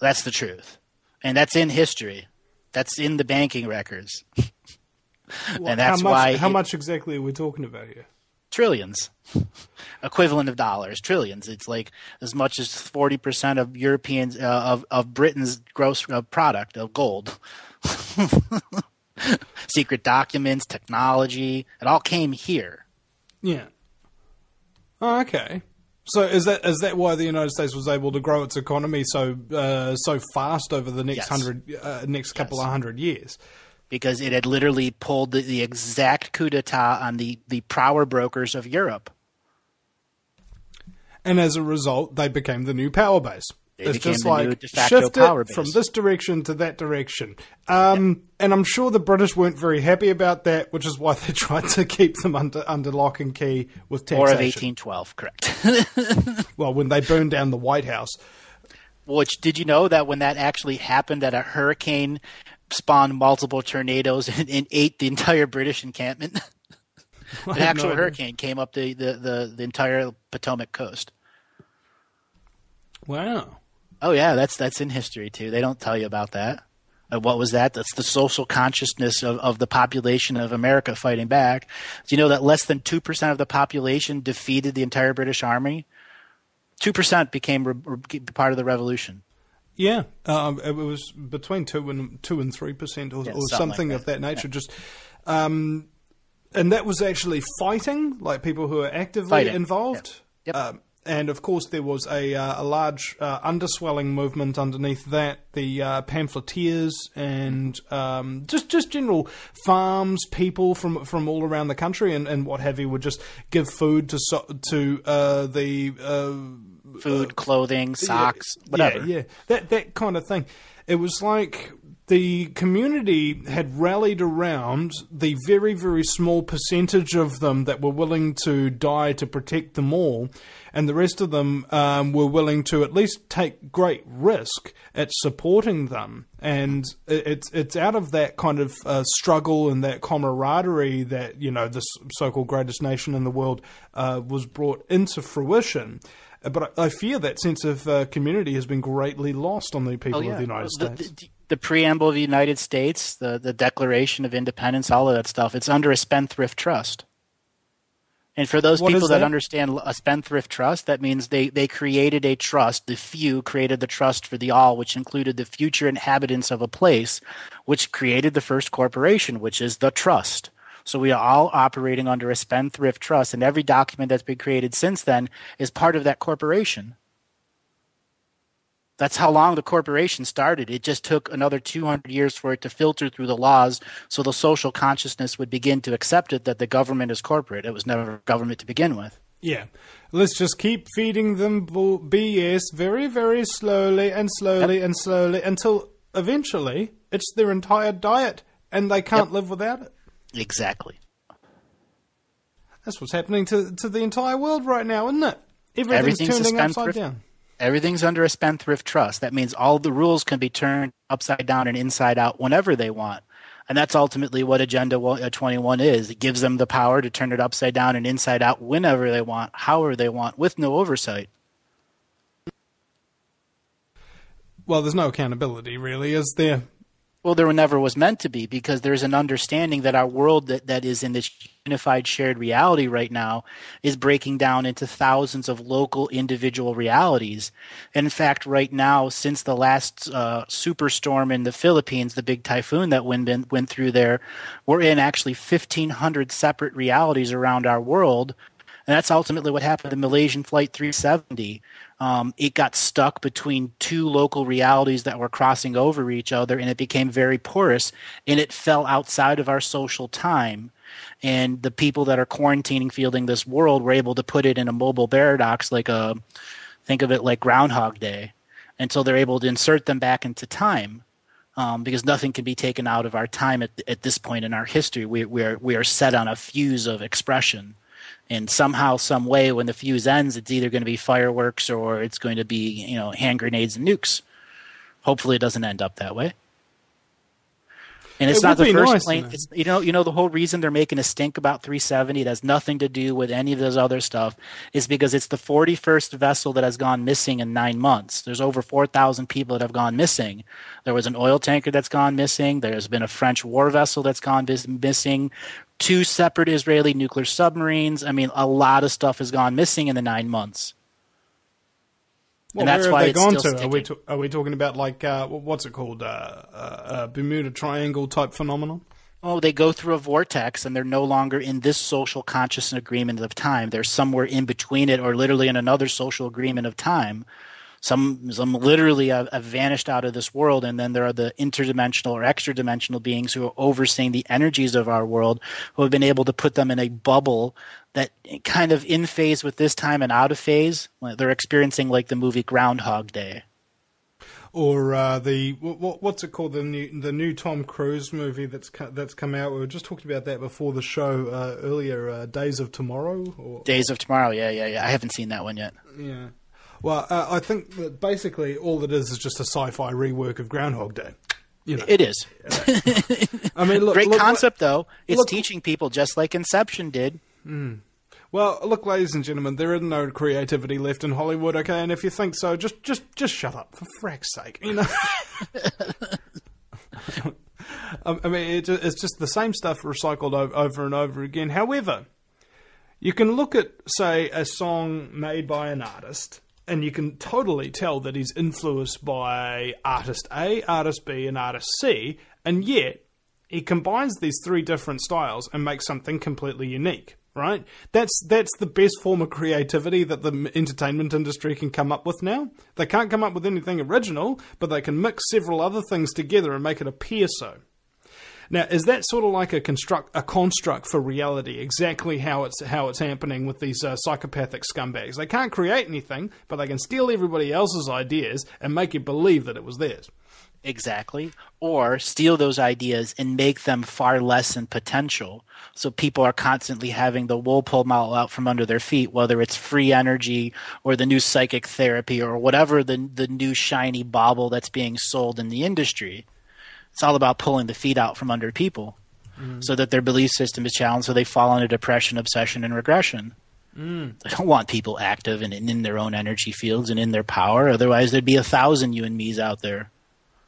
That's the truth. And that's in history. That's in the banking records. Well, and that's how much exactly are we talking about here? Trillions. Equivalent of dollars. Trillions. It's like as much as 40% of Europeans of Britain's gross product of gold. Secret documents, technology, it all came here. Yeah. Oh, okay. So is that why the United States was able to grow its economy so fast over the next couple of hundred years? Because it had literally pulled the exact coup d'etat on the power brokers of Europe. And as a result, they became the new power base. It's just like new de facto shift power base. From this direction to that direction. And I'm sure the British weren't very happy about that, which is why they tried to keep them under lock and key with taxation. War of 1812, correct. Well, when they burned down the White House. Which, did you know that when that actually happened, that a hurricane spawned multiple tornadoes and ate the entire British encampment? An actual hurricane came up the entire Potomac coast. Wow. Oh yeah, that's in history too. They don't tell you about that. What was that? That's the social consciousness of the population of America fighting back. Do you know that less than 2% of the population defeated the entire British Army? 2% became part of the revolution. Yeah, it was between 2 and 3%, or something like of that nature. Just, and that was actually fighting, like people who are actively involved. Yep. And of course, there was a large underswelling movement underneath that. The pamphleteers and just general farms people from all around the country and what have you would just give food to the food, clothing, socks, whatever. Yeah, that kind of thing. It was like the community had rallied around the very, very small percentage of them that were willing to die to protect them all, and the rest of them were willing to at least take great risk at supporting them. And it's out of that kind of struggle and that camaraderie that, this so-called greatest nation in the world was brought into fruition. But I fear that sense of community has been greatly lost on the people of the United States. The preamble of the United States, the Declaration of Independence, all of that stuff, it's under a spendthrift trust. And for those people that understand a spendthrift trust, that means they created a trust. The few created the trust for the all, which included the future inhabitants of a place, which created the first corporation, which is the trust. So we are all operating under a spendthrift trust, and every document that's been created since then is part of that corporation. That's how long the corporation started. It just took another 200 years for it to filter through the laws so the social consciousness would begin to accept it that the government is corporate. It was never government to begin with. Yeah. Let's just keep feeding them BS very, very slowly and slowly and slowly until eventually it's their entire diet and they can't live without it. Exactly. That's what's happening to the entire world right now, isn't it? Everything's turning upside down. Everything's under a spendthrift trust. That means all the rules can be turned upside down and inside out whenever they want. And that's ultimately what Agenda 21 is. It gives them the power to turn it upside down and inside out whenever they want, however they want, with no oversight. Well, there's no accountability, really, is there? Well, there never was meant to be, because there's an understanding that our world that is in this unified shared reality right now is breaking down into thousands of local individual realities. And in fact, right now, since the last superstorm in the Philippines, the big typhoon that went through there, we're in actually 1,500 separate realities around our world. And that's ultimately what happened to Malaysian Flight 370. It got stuck between two local realities that were crossing over each other, and it became very porous, and it fell outside of our social time. And the people that are quarantining, fielding this world, were able to put it in a mobile paradox, think of it like Groundhog Day, until they're able to insert them back into time. Because nothing can be taken out of our time at this point in our history. We are set on a fuse of expression. And somehow, some way, when the fuse ends, it's either going to be fireworks or it's going to be, hand grenades and nukes. Hopefully, it doesn't end up that way. And it's not the first plane. It's, the whole reason they're making a stink about 370, it has nothing to do with any of this other stuff, is because it's the 41st vessel that has gone missing in 9 months. There's over 4,000 people that have gone missing. There was an oil tanker that's gone missing. There's been a French war vessel that's gone missing. 2 separate Israeli nuclear submarines. I mean, a lot of stuff has gone missing in the 9 months. Well, and that's why it's still sticking. Are we talking about what's it called, Bermuda Triangle type phenomenon? Oh, they go through a vortex and they're no longer in this social conscious agreement of time. They're somewhere in between it, or literally in another social agreement of time. Some literally have vanished out of this world, and then there are the interdimensional or extra-dimensional beings who are overseeing the energies of our world, who have been able to put them in a bubble that kind of in phase with this time and out of phase. They're experiencing like the movie Groundhog Day. Or what's it called, the new Tom Cruise movie that's come out. We were just talking about that before the show earlier, Days of Tomorrow? Days of Tomorrow, yeah. I haven't seen that one yet. Yeah. Well, I think that basically all it is just a sci-fi rework of Groundhog Day. It is. I mean, great concept, though. It's teaching people just like Inception did. Mm. Well, look, ladies and gentlemen, there is no creativity left in Hollywood, okay? And if you think so, just shut up, for frack's sake, I mean, it's just the same stuff recycled over and over again. However, you can look at, say, a song made by an artist, and you can totally tell that he's influenced by artist A, artist B, and artist C, and yet he combines these three different styles and makes something completely unique, right? That's the best form of creativity that the entertainment industry can come up with now. They can't come up with anything original, but they can mix several other things together and make it appear so. Now, is that sort of like a construct for reality? Exactly how it's happening with these psychopathic scumbags. They can't create anything, but they can steal everybody else's ideas and make you believe that it was theirs. Exactly. Or steal those ideas and make them far less in potential. So people are constantly having the wool pulled out from under their feet, whether it's free energy or the new psychic therapy or whatever the new shiny bauble that's being sold in the industry. It's all about pulling the feet out from under people so that their belief system is challenged, so they fall into depression, obsession, and regression. They don't want people active and in their own energy fields and in their power. Otherwise, there'd be 1,000 you and me's out there.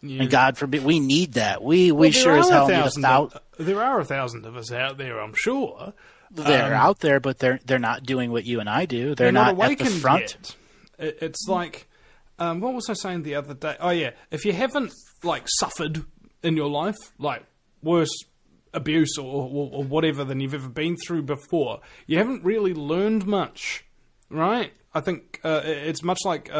Yeah. And God forbid, we need that. We sure as hell need 1,000. There are 1,000 of us out there, I'm sure. They're out there, but they're not doing what you and I do. They're not at the front. Yet. It's like, what was I saying the other day? Oh, yeah. If you haven't, suffered in your life, worse abuse or whatever than you've ever been through before, you haven't really learned much, right? I think it's much like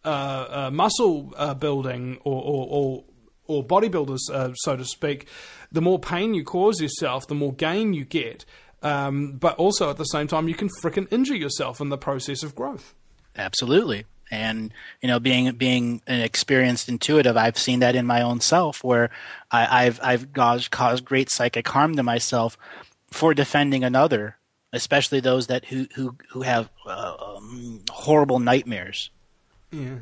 muscle building or bodybuilders, so to speak. The more pain you cause yourself, the more gain you get. But also at the same time, you can frickin' injure yourself in the process of growth. Absolutely. And, being an experienced intuitive, I've seen that in my own self where I've caused great psychic harm to myself for defending another, especially those who have horrible nightmares. Yeah.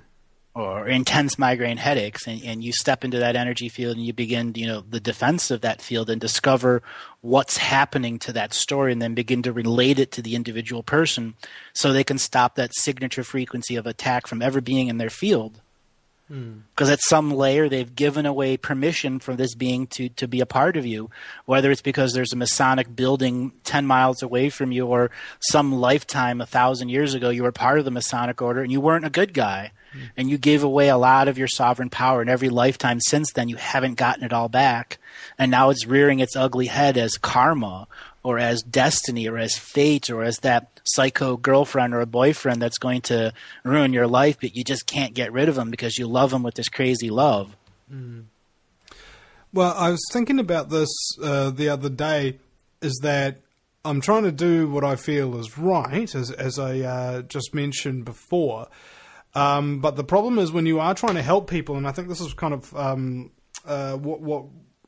Or intense migraine headaches, and you step into that energy field and you begin, the defense of that field and discover what's happening to that story and then begin to relate it to the individual person so they can stop that signature frequency of attack from ever being in their field. Because at some layer they've given away permission for this being to be a part of you, whether it's because there's a Masonic building 10 miles away from you or some lifetime 1,000 years ago you were part of the Masonic order and you weren't a good guy. And you gave away a lot of your sovereign power, and every lifetime since then you haven't gotten it all back. And now it's rearing its ugly head as karma or as destiny or as fate or as that psycho girlfriend or a boyfriend that's going to ruin your life, but you just can't get rid of them because you love them with this crazy love. Well, I was thinking about this the other day, is that I'm trying to do what I feel is right, as I just mentioned before. But the problem is when you are trying to help people, and I think this is kind of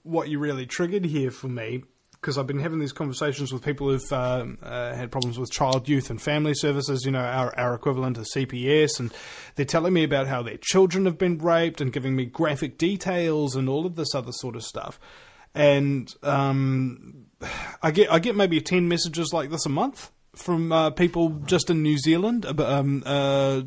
what you really triggered here for me, because I've been having these conversations with people who've had problems with child, youth, and family services, our equivalent of CPS, and they're telling me about how their children have been raped and giving me graphic details and all of this other sort of stuff. And I get maybe 10 messages like this a month from people just in New Zealand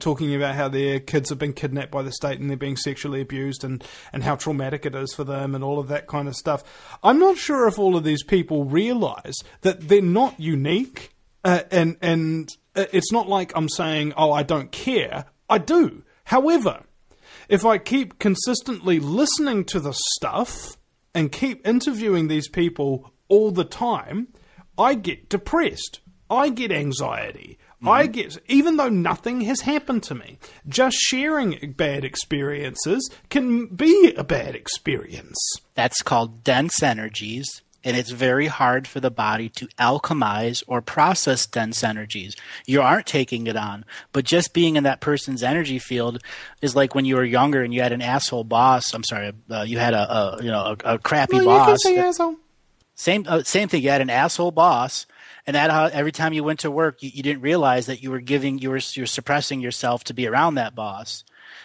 talking about how their kids have been kidnapped by the state and they're being sexually abused and how traumatic it is for them and all of that kind of stuff. I'm not sure if all of these people realise that they're not unique and it's not like I'm saying, oh, I don't care. I do. However, if I keep consistently listening to this stuff and keep interviewing these people all the time, I get depressed. I get anxiety. Even though nothing has happened to me, just sharing bad experiences can be a bad experience. That's called dense energies, and it's very hard for the body to alchemize or process dense energies. You aren't taking it on, but just being in that person's energy field is like when you were younger and you had an asshole boss. I'm sorry, you had a crappy boss. You can say asshole. Same thing. You had an asshole boss. And that every time you went to work, you didn't realize that you're suppressing yourself to be around that boss.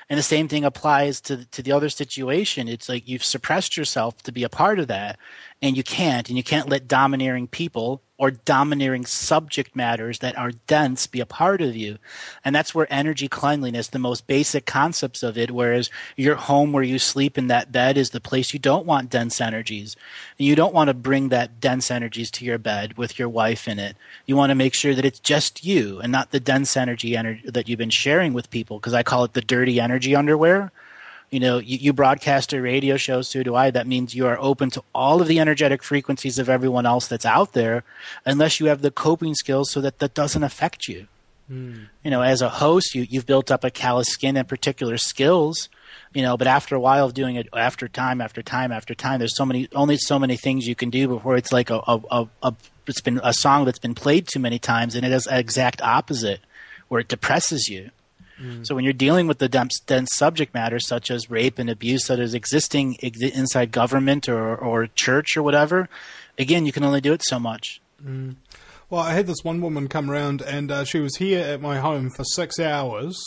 And the same thing applies to the other situation. It's like you've suppressed yourself to be a part of that, and you can't let domineering people or domineering subject matters that are dense be a part of you. And that's where energy cleanliness, the most basic concepts of it, whereas your home where you sleep in that bed is the place you don't want dense energies. And you don't want to bring that dense energies to your bed with your wife in it. You want to make sure that it's just you and not the dense energy that you've been sharing with people, because I call it the dirty energy underwear. You know, you broadcast a radio show, so do I. That means you are open to all of the energetic frequencies of everyone else that's out there, unless you have the coping skills so that doesn't affect you. You know, as a host, you've built up a callous skin and particular skills, you know, but after a while of doing it after time, there's only so many things you can do before it's like it's been a song that's been played too many times, and it has an exact opposite where it depresses you. So when you're dealing with the dense subject matter, such as rape and abuse that is existing inside government or church or whatever, again, you can only do it so much. Well, I had this one woman come around, and she was here at my home for 6 hours.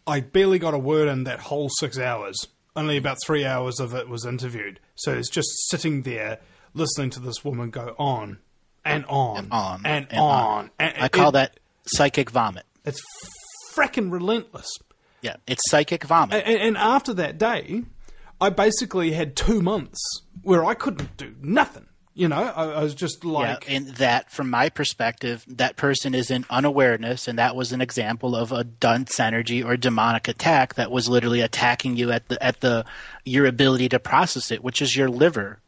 I barely got a word in that whole 6 hours. Only about 3 hours of it was interviewed. So it's just sitting there listening to this woman go on and on and on. I call that psychic vomit. It's frickin' relentless. Yeah, it's psychic vomit. And after that day, I basically had 2 months where I couldn't do nothing. You know, I was just like... Yeah, and that, from my perspective, that person is in unawareness, and that was an example of a dense energy or demonic attack that was literally attacking you at your ability to process it, which is your liver.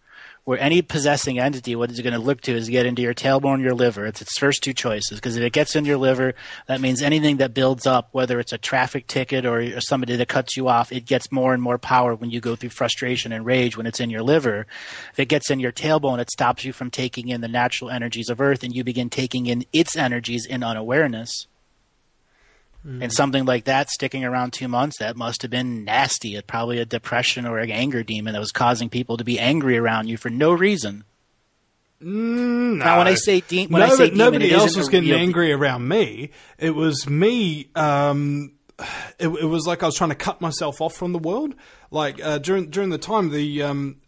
Where any possessing entity, what it's going to look to is get into your tailbone or your liver. It's its first two choices, because if it gets in your liver, that means anything that builds up, whether it's a traffic ticket or somebody that cuts you off, it gets more and more power when you go through frustration and rage when it's in your liver. If it gets in your tailbone, it stops you from taking in the natural energies of Earth, and you begin taking in its energies in unawareness. And something like that sticking around 2 months, that must have been nasty. It's probably a depression or an anger demon that was causing people to be angry around you for no reason. No. Now, when I say demon, nobody else was getting angry around me. It was me. It was like I was trying to cut myself off from the world. Like during the time,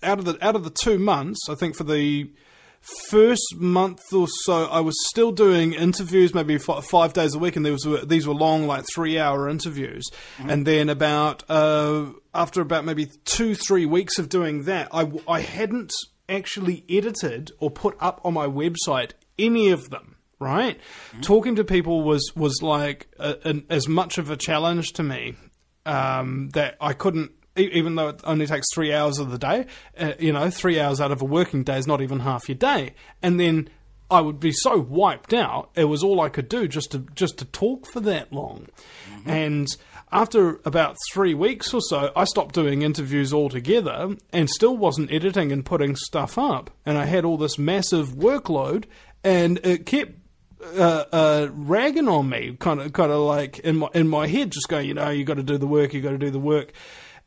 out of the 2 months, I think for the first month or so, I was still doing interviews, maybe 5 days a week, and these were long, like 3-hour interviews. And then after about maybe 2-3 weeks of doing that, I hadn't actually edited or put up on my website any of them. Right, talking to people was like as much of a challenge to me that I couldn't. Even though it only takes 3 hours of the day, 3 hours out of a working day is not even half your day. And then I would be so wiped out, it was all I could do just to talk for that long. And after about 3 weeks or so, I stopped doing interviews altogether and still wasn't editing and putting stuff up. And I had all this massive workload, and it kept ragging on me, kind of like in my head, just going, you got to do the work,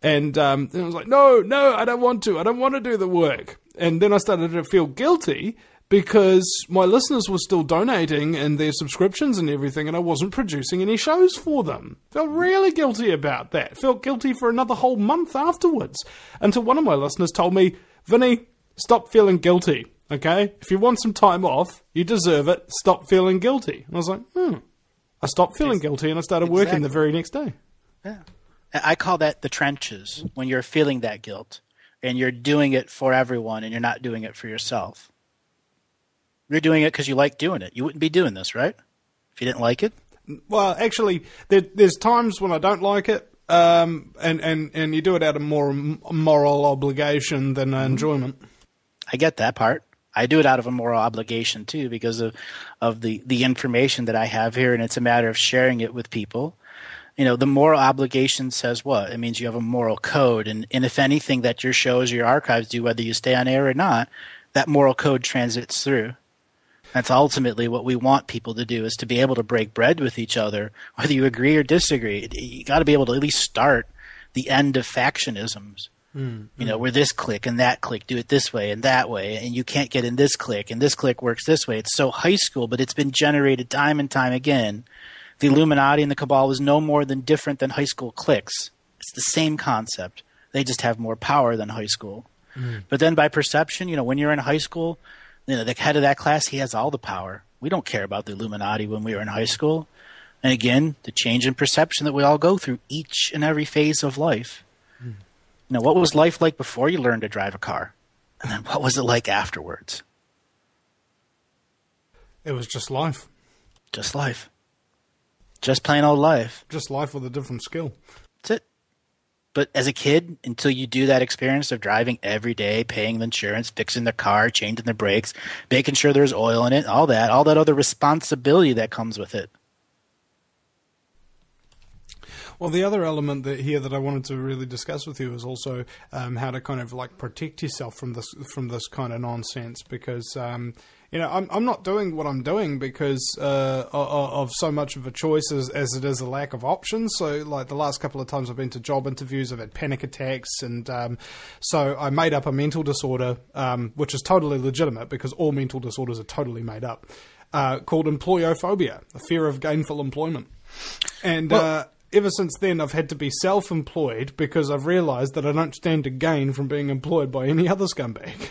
And I was like, no, I don't want to do the work. And then I started to feel guilty because my listeners were still donating and their subscriptions and everything, and I wasn't producing any shows for them. Felt really guilty about that. Felt guilty for another whole month afterwards, until one of my listeners told me, Vinny, stop feeling guilty, okay? If you want some time off, you deserve it. Stop feeling guilty. And I was like, I stopped feeling guilty, and I started working the very next day. Yeah. I call that the trenches, when you're feeling that guilt and you're doing it for everyone and you're not doing it for yourself. You're doing it because you like doing it. You wouldn't be doing this, right? If you didn't like it? Well, actually, there's times when I don't like it, and you do it out of more moral obligation than enjoyment. I get that part. I do it out of a moral obligation, too, because of the information that I have here, and it's a matter of sharing it with people. The moral obligation says what? It means you have a moral code. And if anything that your shows or your archives do, whether you stay on air or not, that moral code transits through. That's ultimately what we want people to do, is to be able to break bread with each other, whether you agree or disagree. You got to be able to at least start the end of factionisms. Where this clique and that clique do it this way and that way, and you can't get in this clique, and this clique works this way. It's so high school, but it's been generated time and time again The Illuminati and the Cabal is no more than different than high school cliques. It's the same concept. They just have more power than high school. But then by perception, when you're in high school, the head of that class, he has all the power. We don't care about the Illuminati when we were in high school. And again, the change in perception that we all go through each and every phase of life. What was life like before you learned to drive a car? And then what was it like afterwards? It was just life. Just life. Just plain old life. Just life with a different skill. That's it. But as a kid, until you do that experience of driving every day, paying the insurance, fixing the car, changing the brakes, making sure there's oil in it, all that other responsibility that comes with it. Well, the other element that I wanted to really discuss with you is also how to kind of like protect yourself from this kind of nonsense, because I'm not doing what I'm doing because of so much of a choice as it is a lack of options. So like the last couple of times I've been to job interviews, I've had panic attacks, and so I made up a mental disorder, which is totally legitimate because all mental disorders are totally made up, called employophobia, a fear of gainful employment. And ever since then, I've had to be self-employed because I've realised that I don't stand to gain from being employed by any other scumbag.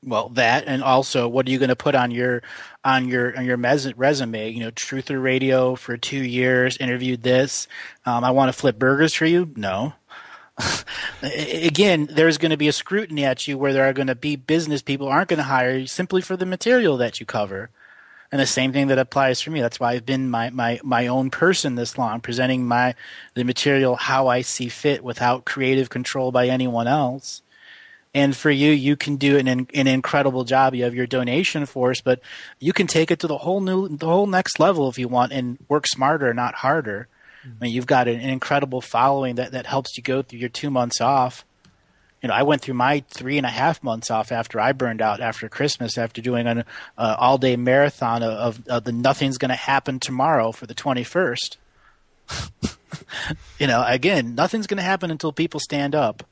Well, that, and also, what are you going to put on your resume? Truther Radio for 2 years, interviewed this. I want to flip burgers for you. No. Again, there's going to be a scrutiny at you where there are going to be business people aren't going to hire you simply for the material that you cover. And the same thing that applies for me. That's why I've been my own person this long, presenting the material how I see fit without creative control by anyone else. And for you, you can do an incredible job. You have your donation force, but you can take it to the whole next level if you want, and work smarter, not harder. I mean, you've got an incredible following that helps you go through your 2 months off. I went through my 3.5 months off after I burned out after Christmas, after doing an all-day marathon of the Nothing's Going to Happen Tomorrow for the 21st. Again, nothing's going to happen until people stand up.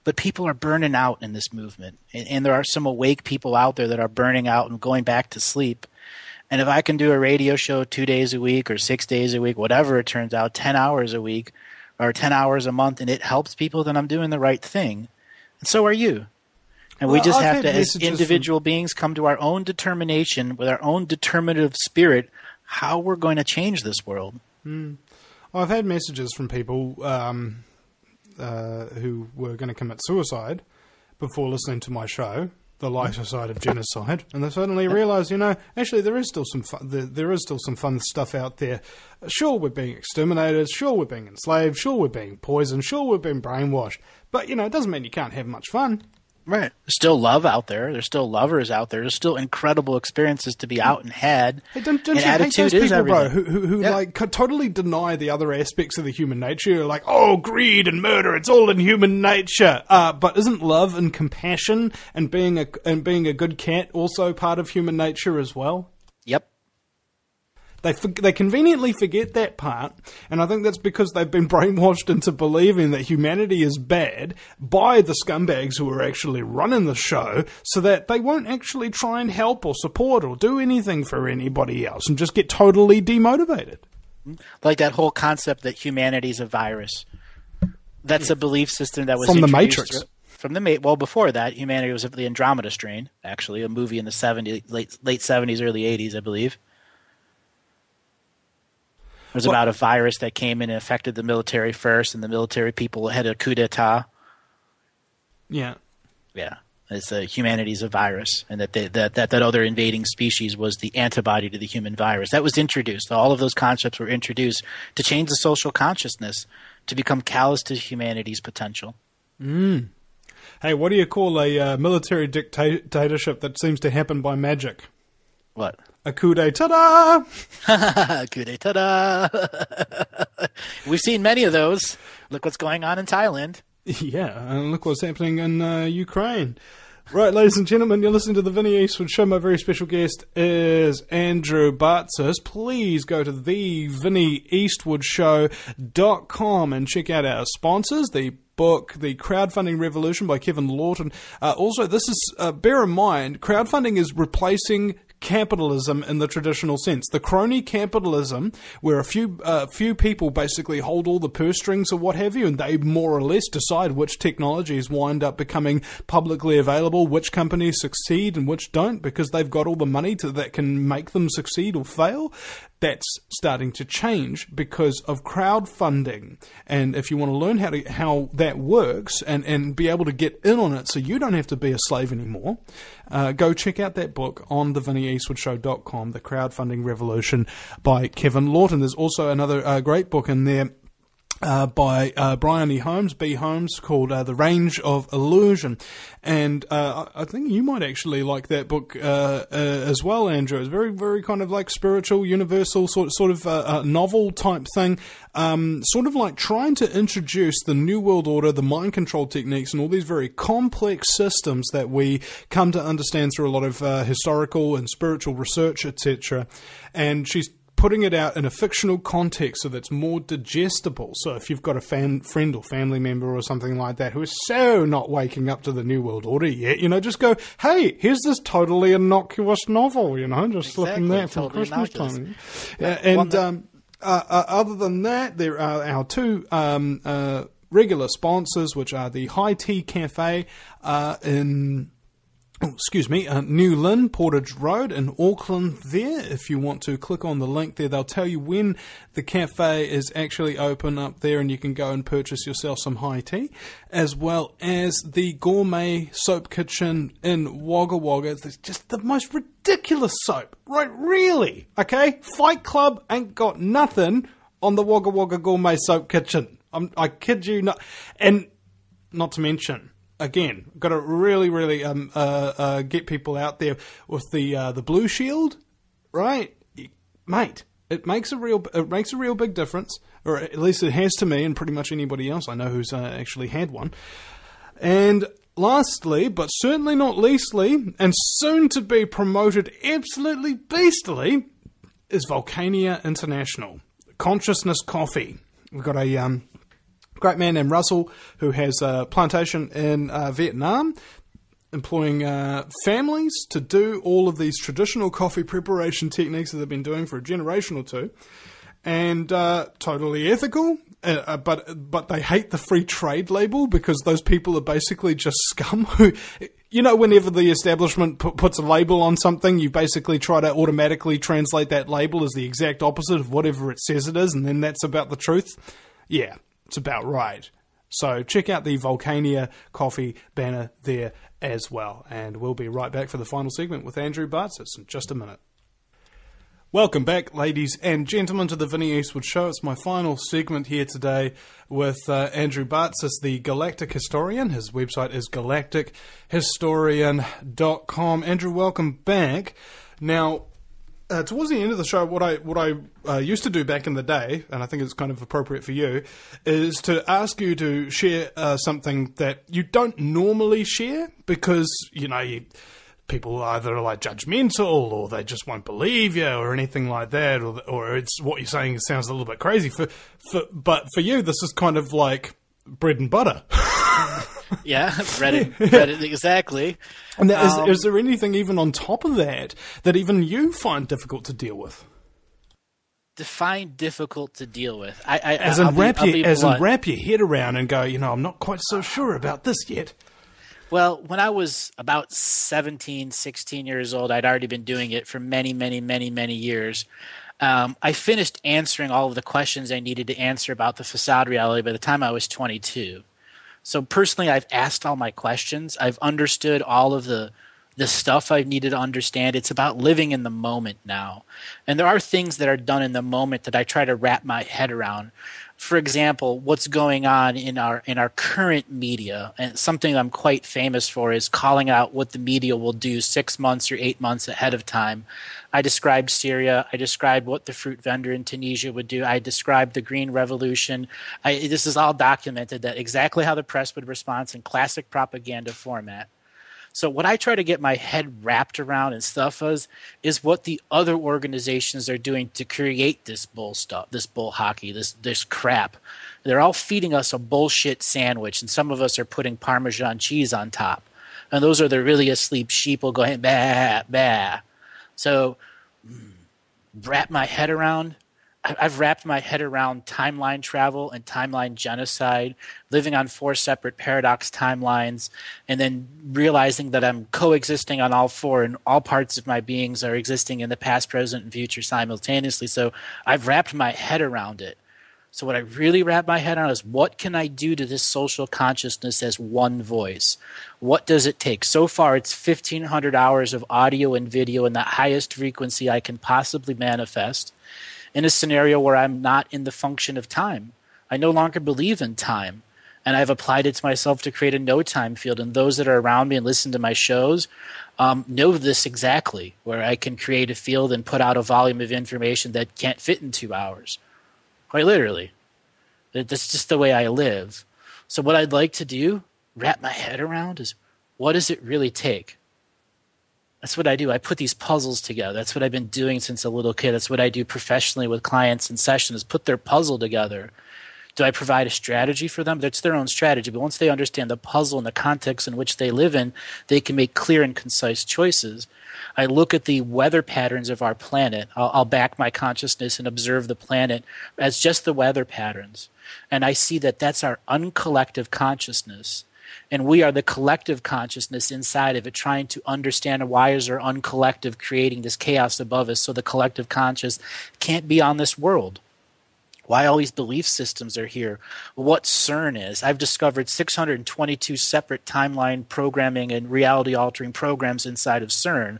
But people are burning out in this movement. And there are some awake people out there that are burning out and going back to sleep. And if I can do a radio show 2 days a week or 6 days a week, whatever it turns out, 10 hours a week or 10 hours a month, and it helps people, then I'm doing the right thing. And so are you. And we just have to, as individual beings, come to our own determination with our own determinative spirit how we're going to change this world. Well, I've had messages from people who were going to commit suicide before listening to my show, The Lighter Side of Genocide, and they suddenly realised, actually there is still some fun stuff out there. Sure, we're being exterminated. Sure, we're being enslaved. Sure, we're being poisoned. Sure, we're being brainwashed. But, it doesn't mean you can't have much fun. Right. There's still love out there. There's still lovers out there. There's still incredible experiences to be out and had. Hey, don't you hate those people, bro, who totally deny the other aspects of the human nature? You're like, greed and murder, it's all in human nature. But isn't love and compassion and being a good cat also part of human nature as well? Yep. They conveniently forget that part, and I think that's because they've been brainwashed into believing that humanity is bad by the scumbags who are actually running the show, so that they won't actually try and help or support or do anything for anybody else and just get totally demotivated. Like that whole concept that humanity is a virus. That's a belief system that was from the introduced Matrix. Well, before that, humanity was the Andromeda Strain, actually, a movie in the 70s, late 70s, early 80s, I believe. It was about a virus that came in and affected the military first, and the military people had a coup d'etat. Yeah. Yeah. It's humanity's a virus, and that other invading species was the antibody to the human virus. That was introduced. All of those concepts were introduced to change the social consciousness, to become callous to humanity's potential. Hey, what do you call a military dictatorship that seems to happen by magic? What? A coup d'etat! Coup d'etat! We've seen many of those. Look what's going on in Thailand. Yeah, and look what's happening in Ukraine. Right, ladies and gentlemen, you're listening to the Vinny Eastwood Show. My very special guest is Andrew Bartzis. Please go to thevinnyeastwoodshow.com and check out our sponsors, the book, The Crowdfunding Revolution by Kevin Lawton. Also, this is, bear in mind, crowdfunding is replacing capitalism in the traditional sense. The crony capitalism, where a few people basically hold all the purse strings or what have you, and they more or less decide which technologies wind up becoming publicly available, which companies succeed and which don't, because they've got all the money that can make them succeed or fail. That's starting to change because of crowdfunding. And if you want to learn how that works and be able to get in on it so you don't have to be a slave anymore, go check out that book on thevinnieeastwoodshow.com, The Crowdfunding Revolution by Kevin Lawton. There's also another great book in there by Brian E. Holmes, B. Holmes, called The Range of Illusion. And I think you might actually like that book as well, Andrew. It's very, very kind of like spiritual, universal, sort of novel type thing. Sort of like trying to introduce the New World Order, the mind control techniques, and all these very complex systems that we come to understand through a lot of historical and spiritual research, etc. And she's putting it out in a fictional context so that's more digestible. So if you've got a friend or family member or something like that who is so not waking up to the New World Order yet, just go, hey, here's this totally innocuous novel, just looking that for totally Christmas time. Other than that, there are our two regular sponsors, which are the High Tea Cafe in New Lynn, Portage Road in Auckland there. If you want to click on the link there, they'll tell you when the cafe is actually open up there, and you can go and purchase yourself some high tea, as well as the Gourmet Soap Kitchen in Wagga Wagga. It's just the most ridiculous soap, right? Really? Okay? Fight Club ain't got nothing on the Wagga Wagga Gourmet Soap Kitchen. I kid you not. And not to mention, again, got to really, really get people out there with the Blue Shield, right, mate? It makes a real big difference, or at least it has to me, and pretty much anybody else I know who's actually had one. And lastly, but certainly not leastly, and soon to be promoted absolutely beastly, is Volcania International Consciousness Coffee. We've got a great man named Russell who has a plantation in Vietnam, employing families to do all of these traditional coffee preparation techniques that they've been doing for a generation or two, and totally ethical. But they hate the free trade label because those people are basically just scum who, whenever the establishment puts a label on something, you basically try to automatically translate that label as the exact opposite of whatever it says it is, and then that's about the truth. Yeah. It's about right. So check out the Volcania Coffee banner there as well. And we'll be right back for the final segment with Andrew Bartzis in just a minute. Welcome back, ladies and gentlemen, to the Vinny Eastwood Show. It's my final segment here today with Andrew Bartzis, the Galactic historian. His website is galactichistorian.com. Andrew, welcome back. Now, towards the end of the show, what I used to do back in the day, and I think it's kind of appropriate for you, is to ask you to share something that you don't normally share because, people either are like judgmental or they just won't believe you or anything like that, or it's what you're saying sounds a little bit crazy. But for you, this is kind of like bread and butter. Yeah, read it exactly. And is there anything even on top of that even you find difficult to deal with? Define difficult to deal with. Wrap your head around and go, I'm not quite so sure about this yet. Well, when I was about 17, 16 years old, I'd already been doing it for many, many, many, many years. I finished answering all of the questions I needed to answer about the facade reality by the time I was 22. So personally, I've asked all my questions. I've understood all of the stuff I needed to understand. It's about living in the moment now. And there are things that are done in the moment that I try to wrap my head around. For example, what's going on in our current media, and something I'm quite famous for is calling out what the media will do 6 months or 8 months ahead of time. I described Syria. I described what the fruit vendor in Tunisia would do. I described the Green Revolution. This is all documented, that exactly how the press would respond in classic propaganda format. So what I try to get my head wrapped around and stuff is what the other organizations are doing to create this bull stuff, this bull hockey, this crap. They're all feeding us a bullshit sandwich, and some of us are putting Parmesan cheese on top. And those are the really asleep sheep will go, bah, bah. So wrap my head around. I've wrapped my head around timeline travel and timeline genocide, living on 4 separate paradox timelines, and then realizing that I'm coexisting on all 4 and all parts of my beings are existing in the past, present, and future simultaneously. So I've wrapped my head around it. So what I really wrap my head around is, what can I do to this social consciousness as one voice? What does it take? So far, it's 1,500 hours of audio and video in the highest frequency I can possibly manifest, in a scenario where I'm not in the function of time. I no longer believe in time, and I've applied it to myself to create a no-time field. And those that are around me and listen to my shows know this exactly, where I can create a field and put out a volume of information that can't fit in 2 hours. Quite literally. That's just the way I live. So what I'd like to do, wrap my head around, is, what does it really take? That's what I do. I put these puzzles together. That's what I've been doing since a little kid. That's what I do professionally with clients in sessions, put their puzzle together. Do I provide a strategy for them? That's their own strategy. But once they understand the puzzle and the context in which they live in, they can make clear and concise choices. I look at the weather patterns of our planet. I'll back my consciousness and observe the planet as just the weather patterns. And I see that that's our uncollective consciousness. And we are the collective consciousness inside of it, trying to understand why is our uncollective creating this chaos above us, so the collective conscious can't be on this world. Why all these belief systems are here, what CERN is. I've discovered 622 separate timeline programming and reality-altering programs inside of CERN,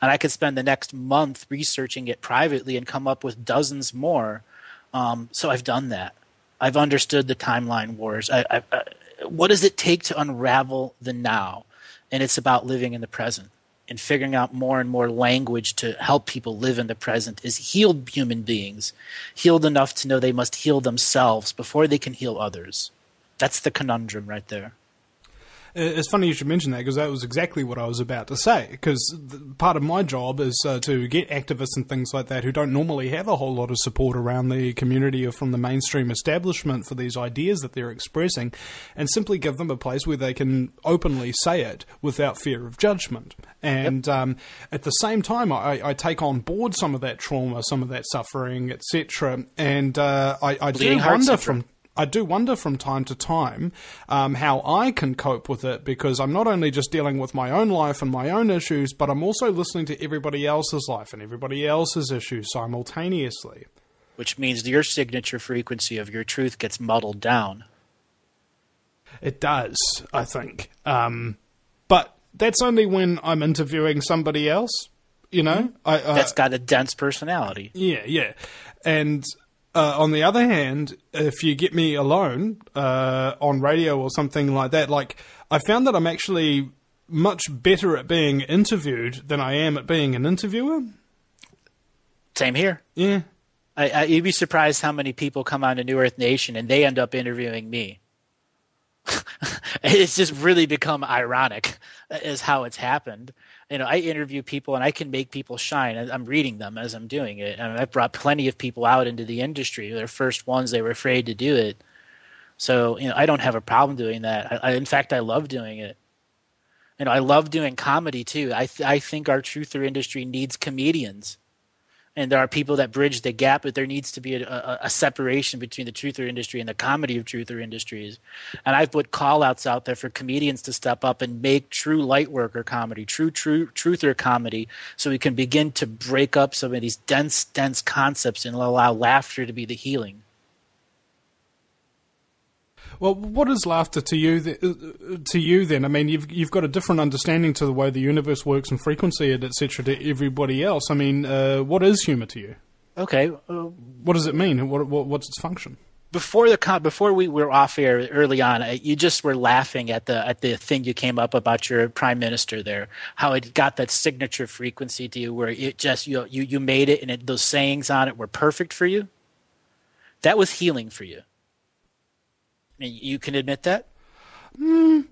and I could spend the next month researching it privately and come up with dozens more. So I've done that. I've understood the timeline wars. What does it take to unravel the now? And it's about living in the present and figuring out more and more language to help people live in the present as healed human beings, healed enough to know they must heal themselves before they can heal others. That's the conundrum right there. It's funny you should mention that, because that was exactly what I was about to say. Because part of my job is to get activists and things like that who don't normally have a whole lot of support around the community or from the mainstream establishment for these ideas that they're expressing, and simply give them a place where they can openly say it without fear of judgment. And at the same time, I take on board some of that trauma, some of that suffering, etc. And I do wonder from time to time how I can cope with it, because I'm not only just dealing with my own life and my own issues, but I'm also listening to everybody else's life and everybody else's issues simultaneously. Which means your signature frequency of your truth gets muddled down. It does, I think. But that's only when I'm interviewing somebody else, you know? That's got a dense personality. Yeah. And on the other hand, if you get me alone on radio or something like that, like, I found that I'm actually much better at being interviewed than I am at being an interviewer. Same here. Yeah. You'd be surprised how many people come on to New Earth Nation and they end up interviewing me. It's just really become ironic is how it's happened. You know, I interview people and I can make people shine. I'm reading them as I'm doing it. And I've brought plenty of people out into the industry. They're first ones, they were afraid to do it. So, you know, I don't have a problem doing that. In fact, I love doing it. You know, I love doing comedy too. I think our truther industry needs comedians. And there are people that bridge the gap, but there needs to be a separation between the truther industry and the comedy of truther industries. And I've put call-outs out there for comedians to step up and make true light worker comedy, true truther comedy, so we can begin to break up some of these dense concepts and allow laughter to be the healing. Well, what is laughter to you? Then, I mean, you've got a different understanding to the way the universe works and frequency, etc., to everybody else. I mean, what is humor to you? Okay, what does it mean? What's its function? Before we were off air early on, you just were laughing at the thing you came up about your prime minister there, how it got that signature frequency to you, where it just you made it, and those sayings on it were perfect for you. That was healing for you. You can admit that? I'm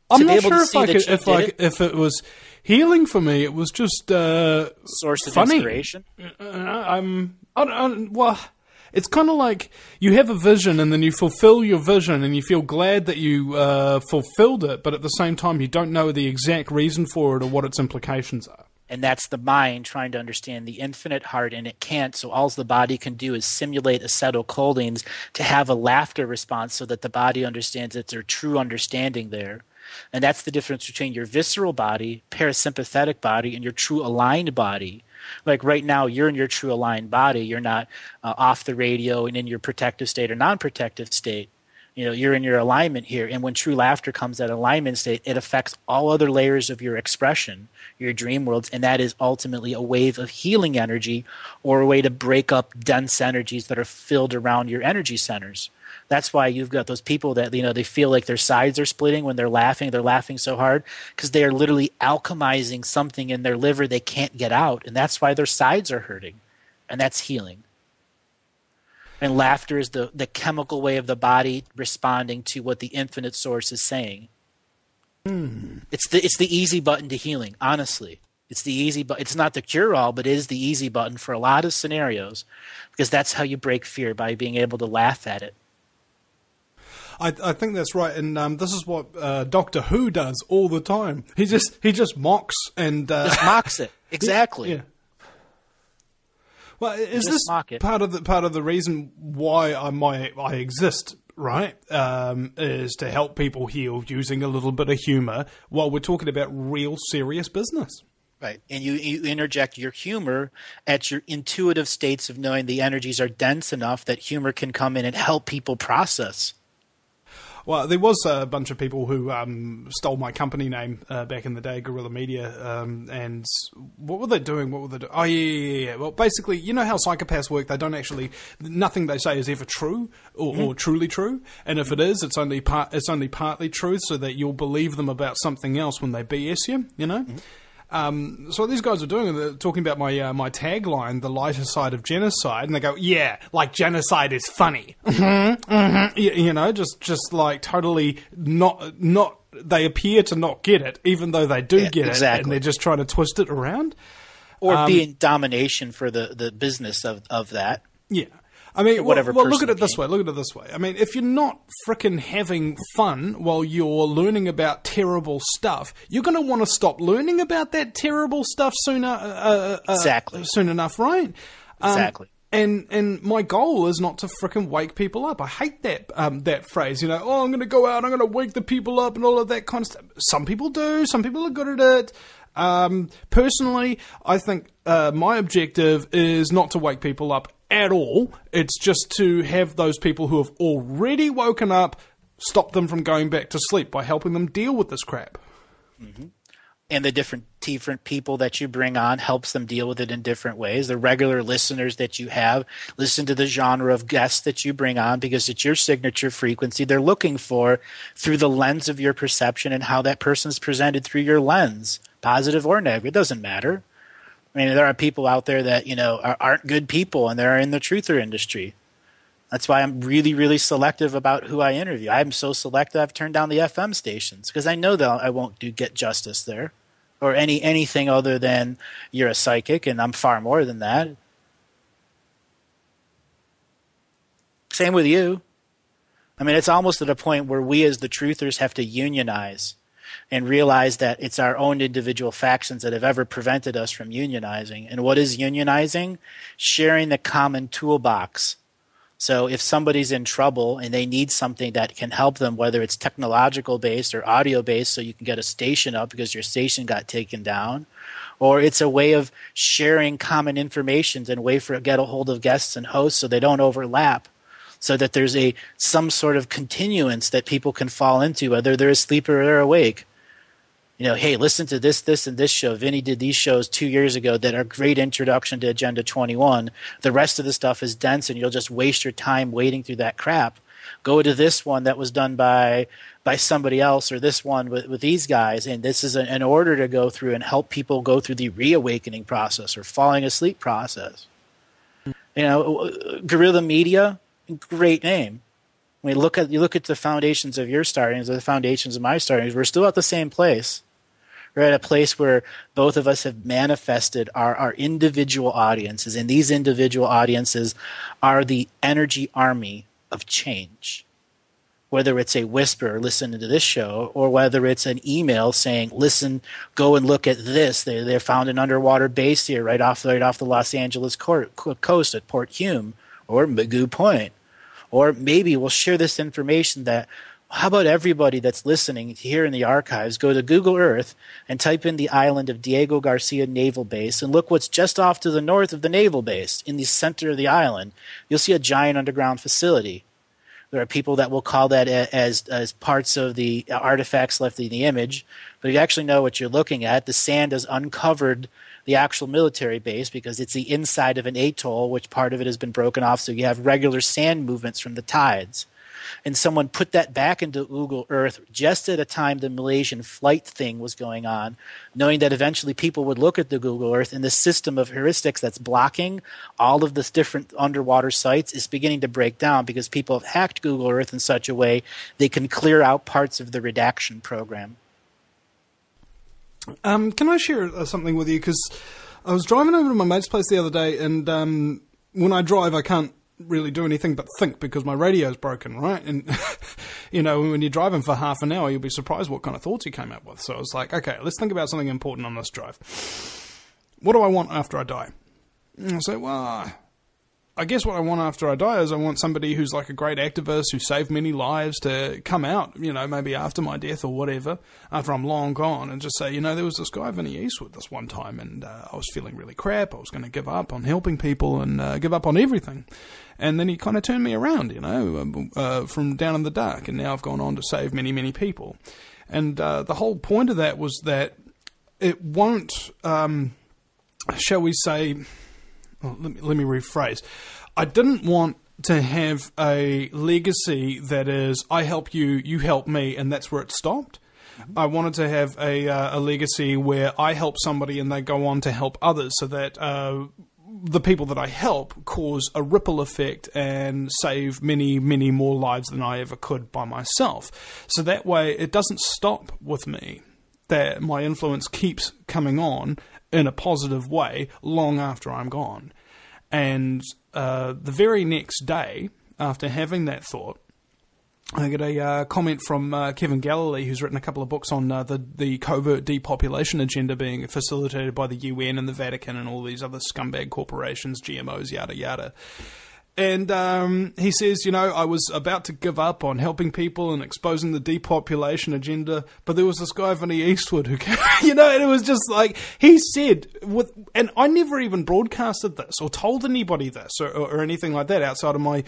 not sure if it was healing for me. It was just source of funny. Inspiration. Well, it's kind of like you have a vision and then you fulfill your vision and you feel glad that you fulfilled it, but at the same time you don't know the exact reason for it or what its implications are. And that's the mind trying to understand the infinite heart, and it can't. So all the body can do is simulate acetylcholines to have a laughter response so that the body understands it's their true understanding there. And that's the difference between your visceral body, parasympathetic body, and your true aligned body. Like right now, you're in your true aligned body. You're not off the radio and in your protective state or non-protective state. You're in your alignment here. And when true laughter comes at alignment state, it affects all other layers of your expression, your dream worlds, and that is ultimately a wave of healing energy or a way to break up dense energies that are filled around your energy centers. That's why you've got those people that, they feel like their sides are splitting when they're laughing. They're laughing so hard because they are literally alchemizing something in their liver they can't get out, and that's why their sides are hurting, and that's healing. And laughter is the chemical way of the body responding to what the infinite source is saying. It's the easy button to healing, honestly. It's the easy button. It's not the cure-all, but it is the easy button for a lot of scenarios because that's how you break fear, by being able to laugh at it. I think that's right, and this is what Doctor Who does all the time. He just mocks and just mocks it. Exactly. Yeah. Well, is this part of the reason why I exist, right? Is to help people heal using a little bit of humor while we're talking about real serious business. Right, and you interject your humor at your intuitive states of knowing the energies are dense enough that humor can come in and help people process. Well, there was a bunch of people who stole my company name back in the day, Guerrilla Media, and what were they doing? Oh, yeah. Well, basically, you know how psychopaths work. They don't actually, nothing they say is ever true or truly true, and if it is, it's only partly true, so that you'll believe them about something else when they BS you, So what these guys are doing, they're talking about my tagline, the lighter side of genocide, and they go, yeah, like genocide is funny. Just like totally not, they appear to not get it, even though they do get it, and they're just trying to twist it around. Or be in domination for the business of that. Yeah. I mean, look at it this way. I mean, if you're not frickin' having fun while you're learning about terrible stuff, you're going to want to stop learning about that terrible stuff soon enough, right? Exactly. And my goal is not to frickin' wake people up. I hate that phrase, I'm going to go out, I'm going to wake the people up and all of that kind of stuff. Some people do. Some people are good at it. Personally, I think my objective is not to wake people up at all. It's just to have those people who have already woken up, stop them from going back to sleep by helping them deal with this crap. Mm-hmm. And the different people that you bring on helps them deal with it in different ways. The regular listeners that you have, listen to the genre of guests that you bring on because it's your signature frequency they're looking for through the lens of your perception and how that person's presented through your lens, positive or negative. It doesn't matter. I mean, there are people out there that, aren't good people and they're in the truther industry. That's why I'm really, really selective about who I interview. I'm so selective I've turned down the FM stations because I know that I won't get justice there or anything other than you're a psychic, and I'm far more than that. Same with you. I mean, it's almost at a point where we as the truthers have to unionize and realize that it's our own individual factions that have ever prevented us from unionizing. And what is unionizing? Sharing the common toolbox. So if somebody's in trouble and they need something that can help them, whether it's technological based or audio based, so you can get a station up because your station got taken down, or it's a way of sharing common information and a way for get a hold of guests and hosts so they don't overlap, so that there's some sort of continuance that people can fall into, whether they're asleep or they're awake. Hey, listen to this, and this show. Vinny did these shows 2 years ago that are great introduction to Agenda 21. The rest of the stuff is dense, and you'll just waste your time wading through that crap. Go to this one that was done by somebody else, or this one with these guys, and this is an order to go through and help people go through the reawakening process or falling asleep process. Guerrilla Media, great name. When you look at the foundations of your startings, or the foundations of my startings, we're still at the same place. We're at a place where both of us have manifested our individual audiences, and these individual audiences are the energy army of change. whether it's a whisper, listen to this show, or whether it's an email saying, listen, go and look at this. They found an underwater base here right off the Los Angeles coast at Port Hume or Magoo Point. Or maybe we'll share this information that, how about everybody that's listening here in the archives, go to Google Earth and type in the island of Diego Garcia Naval Base and look what's just off to the north of the naval base in the center of the island. You'll see a giant underground facility. There are people that will call that as parts of the artifacts left in the image, but you actually know what you're looking at. The sand has uncovered the actual military base because it's the inside of an atoll, which part of it has been broken off, so you have regular sand movements from the tides. And someone put that back into Google Earth just at a time the Malaysian flight thing was going on, knowing that eventually people would look at the Google Earth and the system of heuristics that's blocking all of this different underwater sites is beginning to break down because people have hacked Google Earth in such a way they can clear out parts of the redaction program. Can I share something with you? Because I was driving over to my mate's place the other day, and when I drive, I can't really do anything but think because my radio's broken, right? And, you know, when you're driving for half an hour, you'll be surprised what kind of thoughts you came up with. So I was like, okay, let's think about something important on this drive. What do I want after I die? And I say, well, I guess what I want after I die is I want somebody who's like a great activist who saved many lives to come out, you know, maybe after my death or whatever, after I'm long gone, and just say, you know, there was this guy, Vinny Eastwood, this one time, and I was feeling really crap. I was going to give up on helping people and give up on everything. And then he kind of turned me around, you know, from down in the dark, and now I've gone on to save many, many people. And the whole point of that was that it won't, shall we say... Well, let me rephrase. I didn't want to have a legacy that is, I help you, you help me, and that's where it stopped. Mm-hmm. I wanted to have a legacy where I help somebody and they go on to help others so that the people that I help cause a ripple effect and save many, many more lives than I ever could by myself. So that way it doesn't stop with me, that my influence keeps coming on in a positive way long after I'm gone. And the very next day, after having that thought, I get a comment from Kevin Galilee, who's written a couple of books on the covert depopulation agenda being facilitated by the UN and the Vatican and all these other scumbag corporations, GMOs, yada, yada. And he says, you know, I was about to give up on helping people and exposing the depopulation agenda, but there was this guy, Vinny Eastwood, who came, you know, and it was just like, he said, and I never even broadcasted this or told anybody this or anything like that outside of my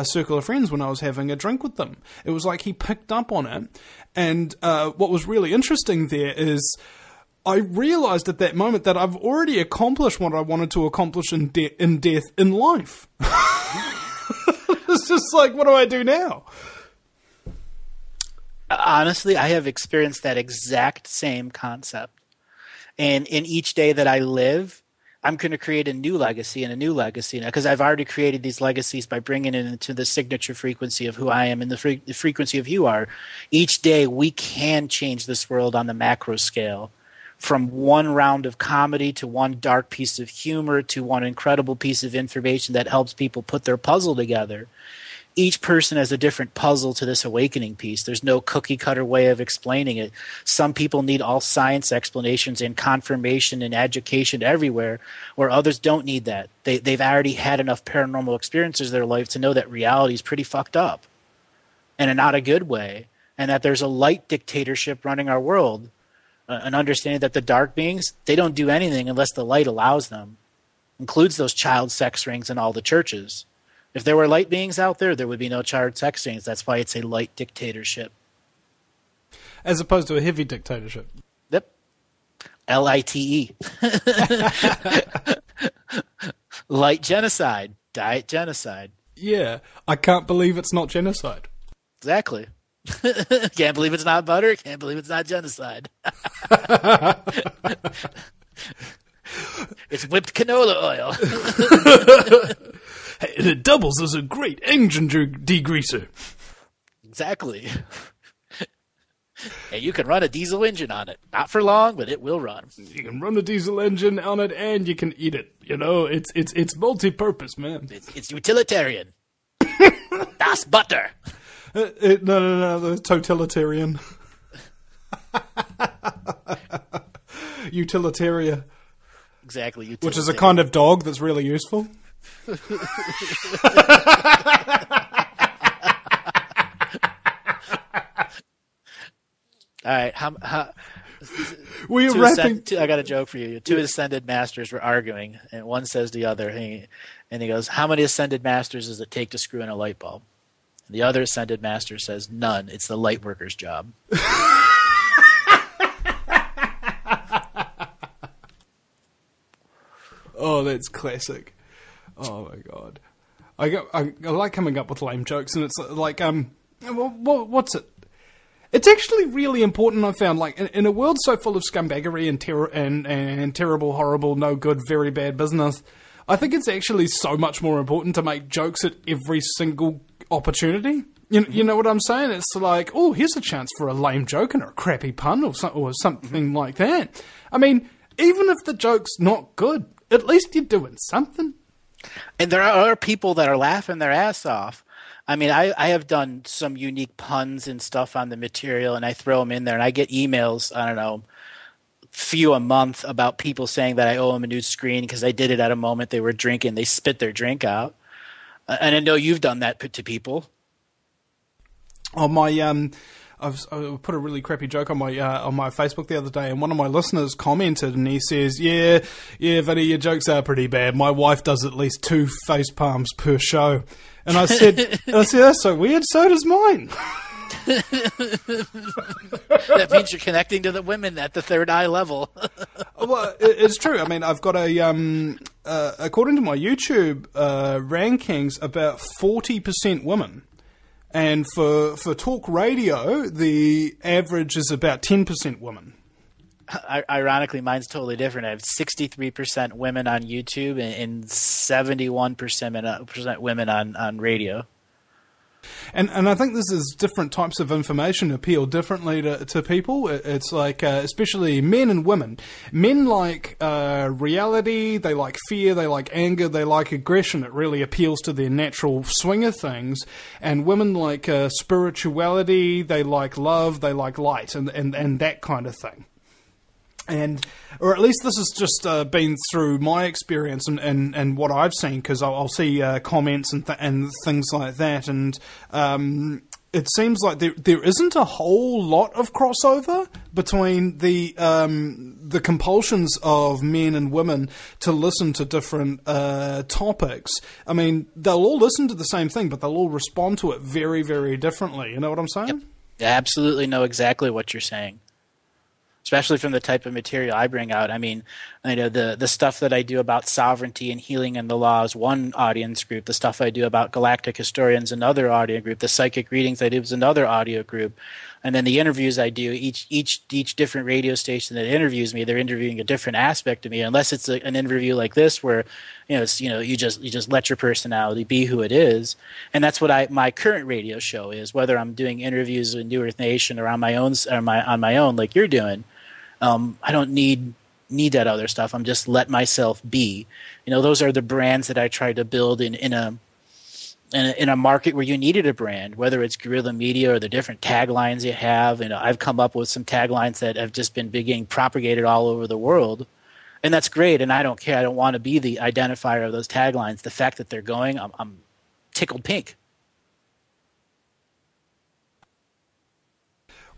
circle of friends when I was having a drink with them. It was like he picked up on it. And what was really interesting there is I realized at that moment that I've already accomplished what I wanted to accomplish in death in life. It's just like, what do I do now? Honestly, I have experienced that exact same concept. And in each day that I live, I'm going to create a new legacy and a new legacy. Because I've already created these legacies by bringing it into the signature frequency of who I am and the frequency of who you are. Each day, we can change this world on the macro scale. From one round of comedy to one dark piece of humor to one incredible piece of information that helps people put their puzzle together. Each person has a different puzzle to this awakening piece. There's no cookie-cutter way of explaining it. Some people need all science explanations and confirmation and education everywhere, where others don't need that. They've already had enough paranormal experiences in their life to know that reality is pretty fucked up, and in not a good way, and that there's a light dictatorship running our world. An understanding that the dark beings, they don't do anything unless the light allows them. Includes those child sex rings in all the churches. If there were light beings out there, there would be no child sex rings. That's why it's a light dictatorship. As opposed to a heavy dictatorship. Yep. LITE. Light genocide. Diet genocide. Yeah. I can't believe it's not genocide. Exactly. Can't believe it's not butter. Can't believe it's not genocide. It's whipped canola oil. And it doubles as a great engine degreaser. Exactly. And you can run a diesel engine on it. Not for long, but it will run. You can run a diesel engine on it and you can eat it. You know, it's multi-purpose, man. It's utilitarian. Das butter. No, the totalitarian. Utilitarian. Exactly. Utilitarian. Which is a kind of dog that's really useful. All right. We're wrapping. I got a joke for you. Two ascended masters were arguing, and one says to the other, and he goes, "How many ascended masters does it take to screw in a light bulb?" And the other ascended master says, "None. It's the light worker's job." Oh, that's classic. Oh my god, I like coming up with lame jokes, and it's like what's it? It's actually really important. I found, like, in a world so full of scumbaggery and terrible, horrible, no good, very bad business, I think it's actually so much more important to make jokes at every single opportunity. You know what I'm saying? It's like, oh, here's a chance for a lame joke and a crappy pun or something like that. I mean, even if the joke's not good, at least you're doing something. And there are people that are laughing their ass off. I mean, I have done some unique puns and stuff on the material, and I throw them in there, and I get emails, I don't know, few a month about people saying that I owe them a new screen because I did it at a moment they were drinking. They spit their drink out. And I know you've done that to people. Oh, I put a really crappy joke on my Facebook the other day, and one of my listeners commented, and he says, "Yeah, Vinny, your jokes are pretty bad. My wife does at least 2 face palms per show." And I said, "That's so weird. So does mine." That means you're connecting to the women at the third eye level. Well, it's true. I mean, I've got according to my YouTube rankings, about 40% women. And for talk radio, the average is about 10% women. Ironically, mine's totally different. I have 63% women on YouTube and 71% women on radio. And I think this is different types of information appeal differently to people. It's like, especially men and women. Men like reality, they like fear, they like anger, they like aggression. It really appeals to their natural swing of things. And women like spirituality, they like love, they like light, and that kind of thing. Or at least this has just been through my experience and what I've seen, because I'll see comments and things like that, and it seems like there isn't a whole lot of crossover between the compulsions of men and women to listen to different topics. I mean, they'll all listen to the same thing, but they'll all respond to it very, very differently. You know what I'm saying? Yep. I absolutely know exactly what you're saying. Especially from the type of material I bring out. I mean, I know the stuff that I do about sovereignty and healing and the law is one audience group. The stuff I do about galactic historians, another audio group. The psychic readings I do is another audio group. And then the interviews I do, each different radio station that interviews me, they're interviewing a different aspect of me. Unless it's an interview like this, where you just let your personality be who it is. And that's what my current radio show is. Whether I'm doing interviews with New Earth Nation or on my own, like you're doing. I don't need that other stuff. I'm just let myself be. Those are the brands that I try to build in a market where you needed a brand, whether it's guerrilla media or the different taglines you have. I've come up with some taglines that have just been being propagated all over the world, and that's great. And I don't care. I don't want to be the identifier of those taglines. The fact that they're going, I'm tickled pink.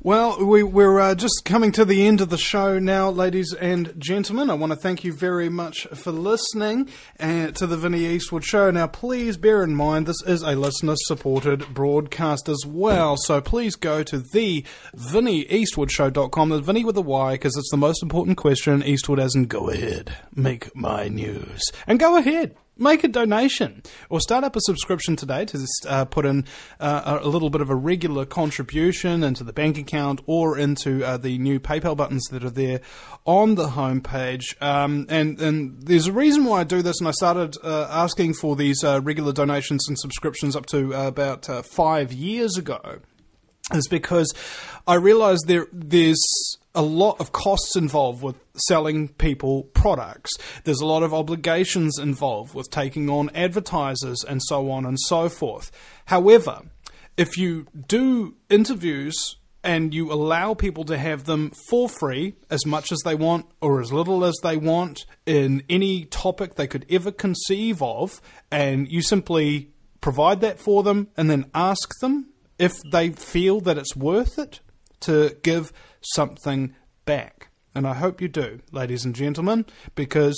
Well, we're just coming to the end of the show now, ladies and gentlemen. I want to thank you very much for listening to the Vinny Eastwood Show. Now, please bear in mind, this is a listener-supported broadcast as well, so please go to the VinnyEastwoodShow.com. That's Vinny with a Y, because it's the most important question. Eastwood as in, go ahead, make my news. And go ahead. Make a donation or start up a subscription today to put in a little bit of a regular contribution into the bank account or into the new PayPal buttons that are there on the homepage. And there's a reason why I do this, and I started asking for these regular donations and subscriptions up to about 5 years ago, is because I realized there's a lot of costs involved with selling people products. There's a lot of obligations involved with taking on advertisers and so on and so forth. However, if you do interviews and you allow people to have them for free, as much as they want or as little as they want, in any topic they could ever conceive of, and you simply provide that for them and then ask them if they feel that it's worth it to give something back. And I hope you do, ladies and gentlemen, because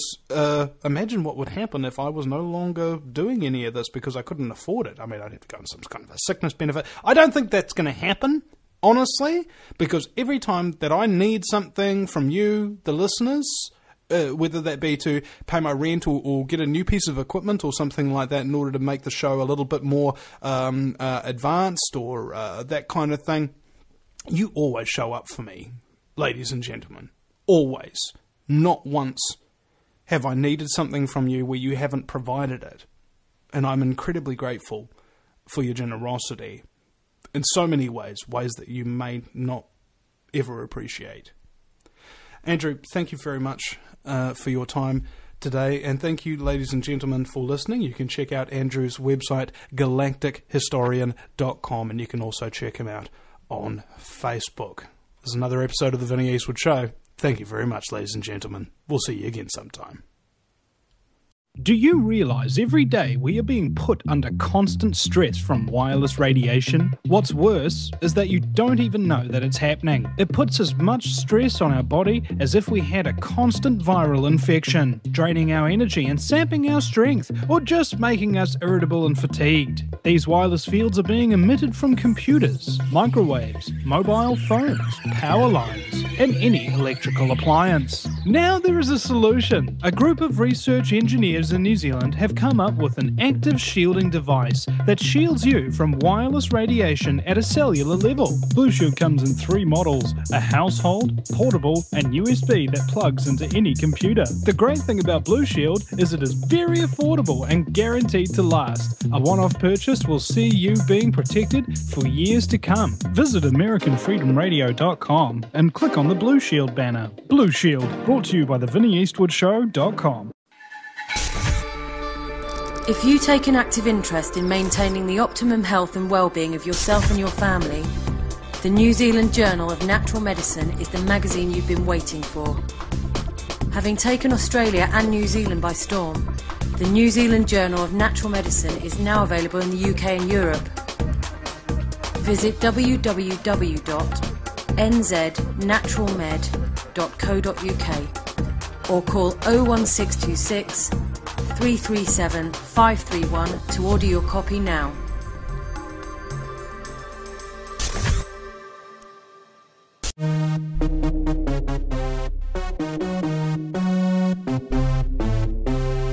imagine what would happen if I was no longer doing any of this because I couldn't afford it. I mean, I'd have to go on some kind of a sickness benefit. I don't think that's going to happen, honestly, because every time that I need something from you, the listeners, whether that be to pay my rent or get a new piece of equipment or something like that in order to make the show a little bit more advanced or that kind of thing, you always show up for me, ladies and gentlemen. Always. Not once have I needed something from you where you haven't provided it. And I'm incredibly grateful for your generosity in so many ways that you may not ever appreciate. Andrew, thank you very much for your time today, and thank you, ladies and gentlemen, for listening. You can check out Andrew's website, galactichistorian.com, and you can also check him out on Facebook. This is another episode of the Vinny Eastwood Show. Thank you very much, ladies and gentlemen. We'll see you again sometime. Do you realise every day we are being put under constant stress from wireless radiation? What's worse is that you don't even know that it's happening. It puts as much stress on our body as if we had a constant viral infection, draining our energy and sapping our strength, or just making us irritable and fatigued. These wireless fields are being emitted from computers, microwaves, mobile phones, power lines, and any electrical appliance. Now there is a solution. A group of research engineers in New Zealand have come up with an active shielding device that shields you from wireless radiation at a cellular level. Blue Shield comes in 3 models: a household, portable, and USB that plugs into any computer. The great thing about Blue Shield is it is very affordable and guaranteed to last. A one-off purchase will see you being protected for years to come. Visit AmericanFreedomRadio.com and click on the Blue Shield banner. Blue Shield, brought to you by theVinnyEastwoodShow.com. If you take an active interest in maintaining the optimum health and well-being of yourself and your family, the New Zealand Journal of Natural Medicine is the magazine you've been waiting for. Having taken Australia and New Zealand by storm, the New Zealand Journal of Natural Medicine is now available in the UK and Europe. Visit www.nznaturalmed.co.uk or call 01626 337 531 to order your copy now.